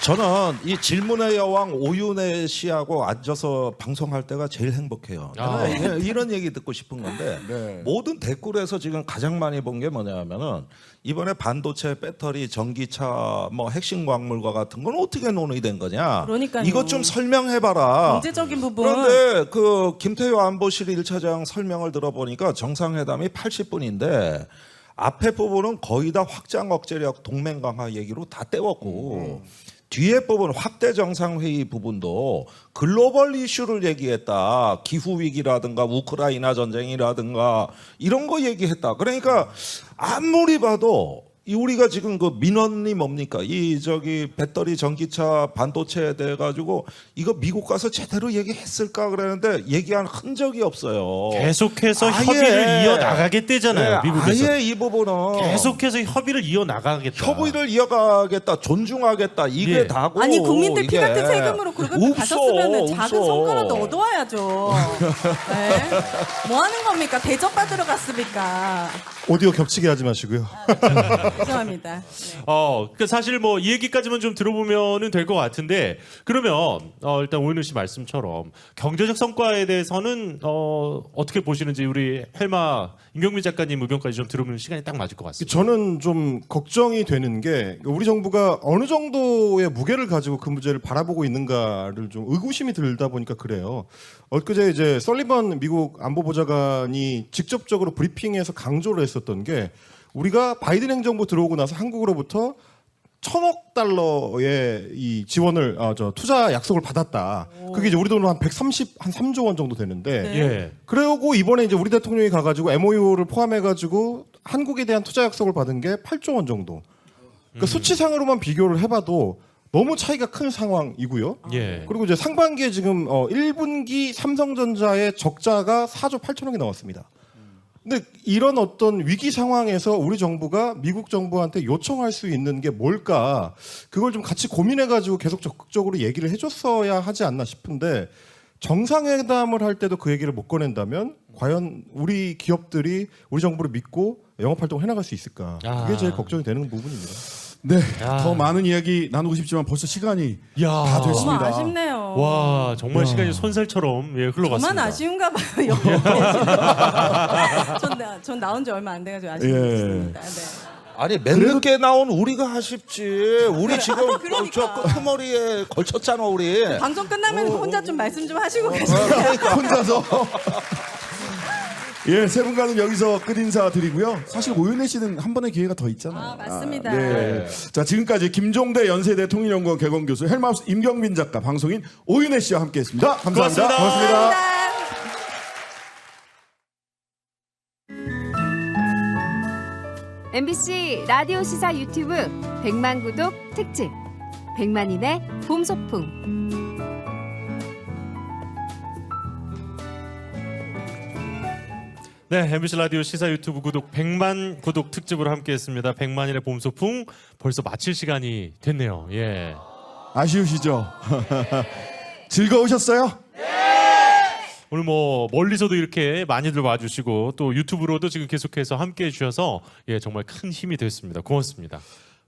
저는 이 질문의 여왕 오윤혜 씨하고 앉아서 방송할 때가 제일 행복해요. 아. 이런 얘기 듣고 싶은 건데 네. 모든 댓글에서 지금 가장 많이 본 게 뭐냐면은 이번에 반도체, 배터리, 전기차, 뭐 핵심 광물과 같은 건 어떻게 논의된 거냐? 그러니까요. 이것 좀 설명해봐라. 경제적인 부분. 그런데 그 김태효 안보실 1차장 설명을 들어보니까 정상회담이 80분인데 앞에 부분은 거의 다 확장 억제력 동맹 강화 얘기로 다 때웠고 뒤에 부분 확대 정상회의 부분도 글로벌 이슈를 얘기했다. 기후위기라든가 우크라이나 전쟁이라든가 이런 거 얘기했다. 그러니까 아무리 봐도 이 우리가 지금 그 민원이 뭡니까? 이 저기 배터리 전기차 반도체에 대해 가지고 이거 미국 가서 제대로 얘기했을까 그러는데 얘기한 흔적이 없어요. 계속해서 아예. 협의를 이어 나가겠대잖아요. 네, 미국에서. 아예 이 부분은 계속해서 협의를 이어 나가겠다. 협의를 이어가겠다, 존중하겠다 이게 예. 다고. 아니 국민들 피 이게. 같은 세금으로 그렇게 없어, 가셨으면 작은 없어. 성과라도 얻어와야죠. 네. 뭐 하는 겁니까? 대접받으러 갔습니까? 오디오 겹치게 하지 마시고요. 죄송합니다. 네. 그 사실 뭐 이 얘기까지만 좀 들어보면은 될 것 같은데 그러면 일단 오윤우 씨 말씀처럼 경제적 성과에 대해서는 어떻게 보시는지 우리 헬마 임경민 작가님 의견까지 좀 들어보는 시간이 딱 맞을 것 같습니다. 저는 좀 걱정이 되는 게 우리 정부가 어느 정도의 무게를 가지고 그 문제를 바라보고 있는가를 좀 의구심이 들다 보니까 그래요. 엊그제 이제 설리번 미국 안보보좌관이 직접적으로 브리핑에서 강조를 했었던 게 우리가 바이든 행정부 들어오고 나서 한국으로부터 1,000억 달러의 이 지원을 투자 약속을 받았다. 그게 이제 우리 돈으로 한 3조 원 정도 되는데 네. 예. 그러고 이번에 이제 우리 대통령이 가가지고 MOU를 포함해가지고 한국에 대한 투자 약속을 받은 게 8조 원 정도. 그러니까 수치상으로만 비교를 해봐도 너무 차이가 큰 상황이고요. 예. 그리고 이제 상반기에 지금 1분기 삼성전자의 적자가 4조 8천억이 나왔습니다. 근데 이런 어떤 위기 상황에서 우리 정부가 미국 정부한테 요청할 수 있는 게 뭘까? 그걸 좀 같이 고민해가지고 계속 적극적으로 얘기를 해줬어야 하지 않나 싶은데 정상회담을 할 때도 그 얘기를 못 꺼낸다면 과연 우리 기업들이 우리 정부를 믿고 영업활동을 해나갈 수 있을까? 그게 제일 걱정이 되는 부분입니다. 네, 야. 더 많은 이야기 나누고 싶지만 벌써 시간이 야. 다 너무 됐습니다. 아쉽네요. 와 정말 시간이 손살처럼 흘러갔습니다. 저만 아쉬운가 봐요. 여기 전 나온 지 얼마 안 돼가지고 아쉽습니다. 네. 아니 맨 늦게 나온 우리가 아쉽지. 우리 지금 그러니까. 저 끄트머리에 걸쳤잖아 우리. 방송 끝나면 혼자 좀 말씀 좀 하시고 네. 계세요. 혼자서. 예, 세 분과는 여기서 끝 인사 드리고요. 사실 오윤혜 씨는 한 번의 기회가 더 있잖아요. 아, 맞습니다. 네. 자, 지금까지 김종대 연세대 통일연구원 개건교수, 헬마우스 임경민 작가, 방송인 오윤혜 씨와 함께했습니다. 감사합니다. 고맙습니다. MBC 라디오 시사 유튜브 100만 구독 특집 100만인의 봄 소풍. 네, MBC 라디오 시사 유튜브 구독 100만 구독 특집으로 함께했습니다. 100만인의 봄 소풍 벌써 마칠 시간이 됐네요. 예. 아쉬우시죠? 즐거우셨어요? 오늘 뭐 멀리서도 이렇게 많이들 와주시고 또 유튜브로도 지금 계속해서 함께해 주셔서 정말 큰 힘이 됐습니다. 고맙습니다.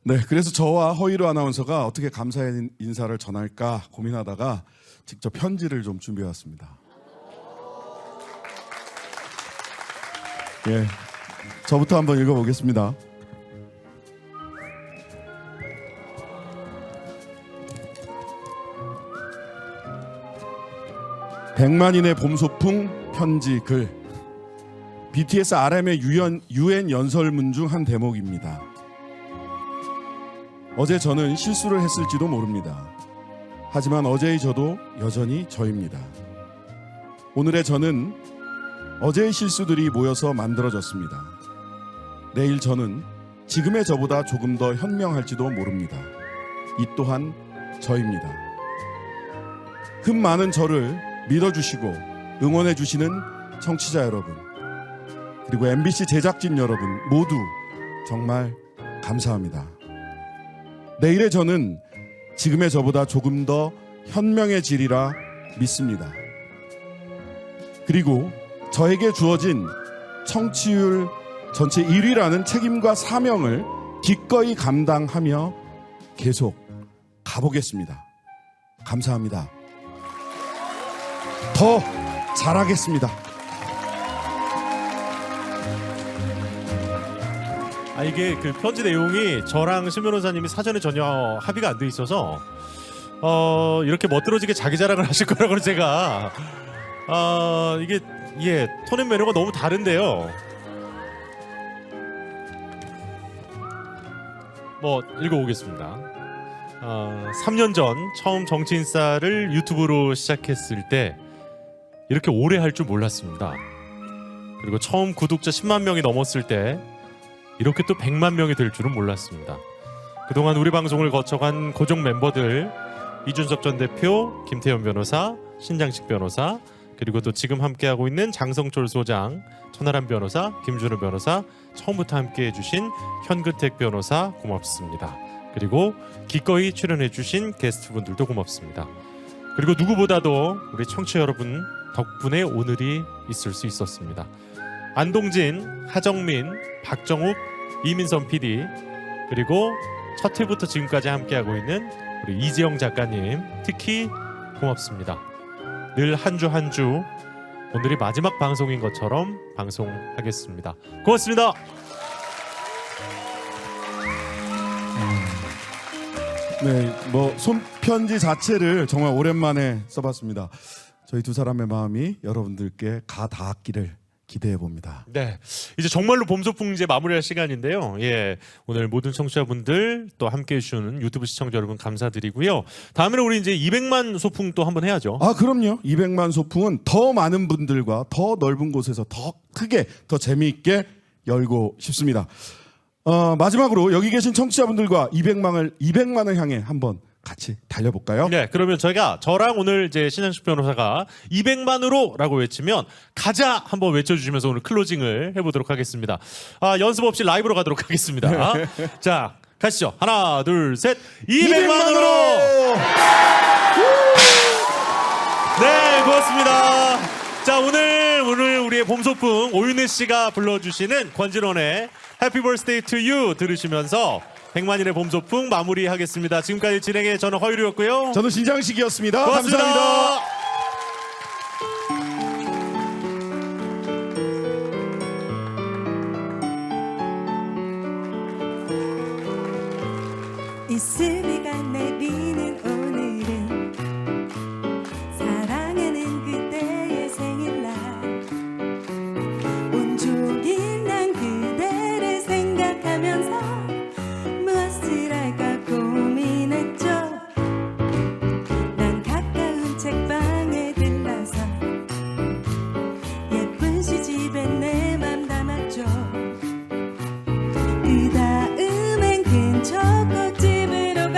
네, 그래서 저와 허이로 아나운서가 어떻게 감사의 인사를 전할까 고민하다가 직접 편지를 좀 준비해왔습니다. 예, 저부터 한번 읽어보겠습니다. 100만인의 봄소풍 편지 글. BTS RM의 UN 연설문 중 한 대목입니다. 어제 저는 실수를 했을지도 모릅니다. 하지만 어제의 저도 여전히 저입니다. 오늘의 저는 어제의 실수들이 모여서 만들어졌습니다. 내일 저는 지금의 저보다 조금 더 현명할지도 모릅니다. 이 또한 저입니다. 흠 많은 저를 믿어주시고 응원해주시는 청취자 여러분, 그리고 MBC 제작진 여러분 모두 정말 감사합니다. 내일의 저는 지금의 저보다 조금 더 현명해지리라 믿습니다. 그리고 저에게 주어진 청취율 전체 1위라는 책임과 사명을 기꺼이 감당하며 계속 가보겠습니다. 감사합니다. 더 잘하겠습니다. 이게 그 편지 내용이 저랑 신 변호사님이 사전에 전혀 합의가 안 돼 있어서 이렇게 멋들어지게 자기 자랑을 하실 거라고 제가 이게 톤앤 매너가 너무 다른데요. 뭐 읽어보겠습니다. 3년 전 처음 정치인싸를 유튜브로 시작했을 때 이렇게 오래 할 줄 몰랐습니다. 그리고 처음 구독자 10만 명이 넘었을 때 이렇게 또 100만 명이 될 줄은 몰랐습니다. 그동안 우리 방송을 거쳐간 고정 멤버들, 이준석 전 대표, 김태현 변호사, 신장식 변호사, 그리고 또 지금 함께하고 있는 장성철 소장, 천하람 변호사, 김준호 변호사, 처음부터 함께해 주신 현근택 변호사 고맙습니다. 그리고 기꺼이 출연해 주신 게스트분들도 고맙습니다. 그리고 누구보다도 우리 청취자 여러분 덕분에 오늘이 있을 수 있었습니다. 안동진, 하정민, 박정욱, 이민선 PD, 그리고 첫 회부터 지금까지 함께하고 있는 우리 이재영 작가님 특히 고맙습니다. 늘 한 주 한 주 오늘이 마지막 방송인 것처럼 방송하겠습니다. 고맙습니다. 네, 뭐 손편지 자체를 정말 오랜만에 써봤습니다. 저희 두 사람의 마음이 여러분들께 가 닿았기를 기대해 봅니다. 네, 이제 정말로 봄소풍 이제 마무리할 시간인데요. 오늘 모든 청취자분들 또 함께해 주시는 유튜브 시청자 여러분 감사드리고요. 다음에는 우리 이제 200만 소풍 또 한번 해야죠. 그럼요. 200만 소풍은 더 많은 분들과 더 넓은 곳에서 더 크게, 더 재미있게 열고 싶습니다. 마지막으로 여기 계신 청취자분들과 200만을 향해 한번 같이 달려볼까요? 네, 그러면 저랑 오늘 이제 신장식 변호사가 200만으로라고 외치면 가자 한번 외쳐주시면서 오늘 클로징을 해보도록 하겠습니다. 연습 없이 라이브로 가도록 하겠습니다. 자, 가시죠. 하나, 둘, 셋. 200만으로! 네, 고맙습니다. 자, 오늘 우리의 봄소풍 오윤혜 씨가 불러주시는 권진원의 해피 버스데이 투 유 들으시면서 100만인의 봄소풍 마무리하겠습니다. 지금까지 진행의 저는 허유리였고요. 저는 신장식이었습니다. 고맙습니다. 감사합니다. 이슬비가 내리는 오늘은 사랑하는 그대의 생일날 온종일 난 그대를 생각하면서 무엇을 할까 고민했죠. 난 가까운 책방에 들러서 예쁜 시집에 내 맘 담았죠. 그 다음엔 근처 꽃집으로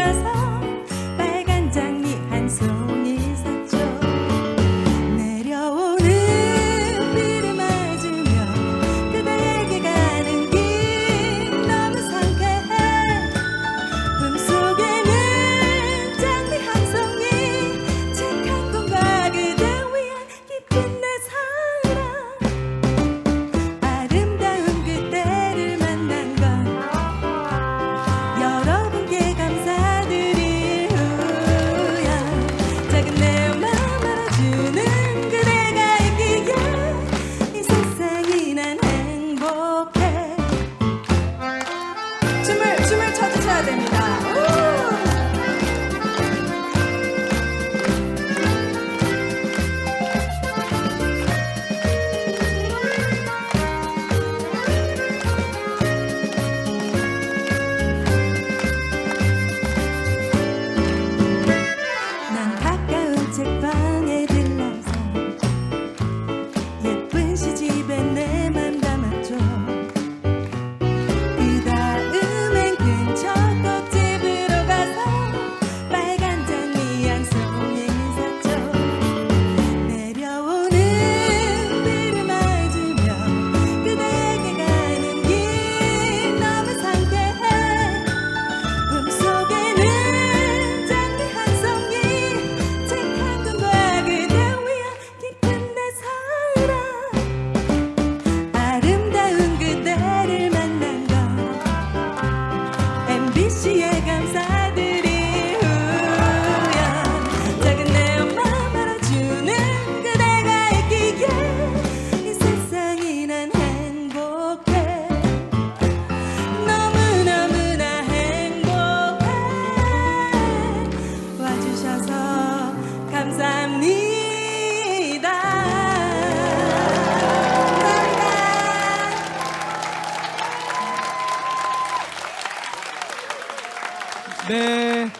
네.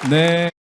네.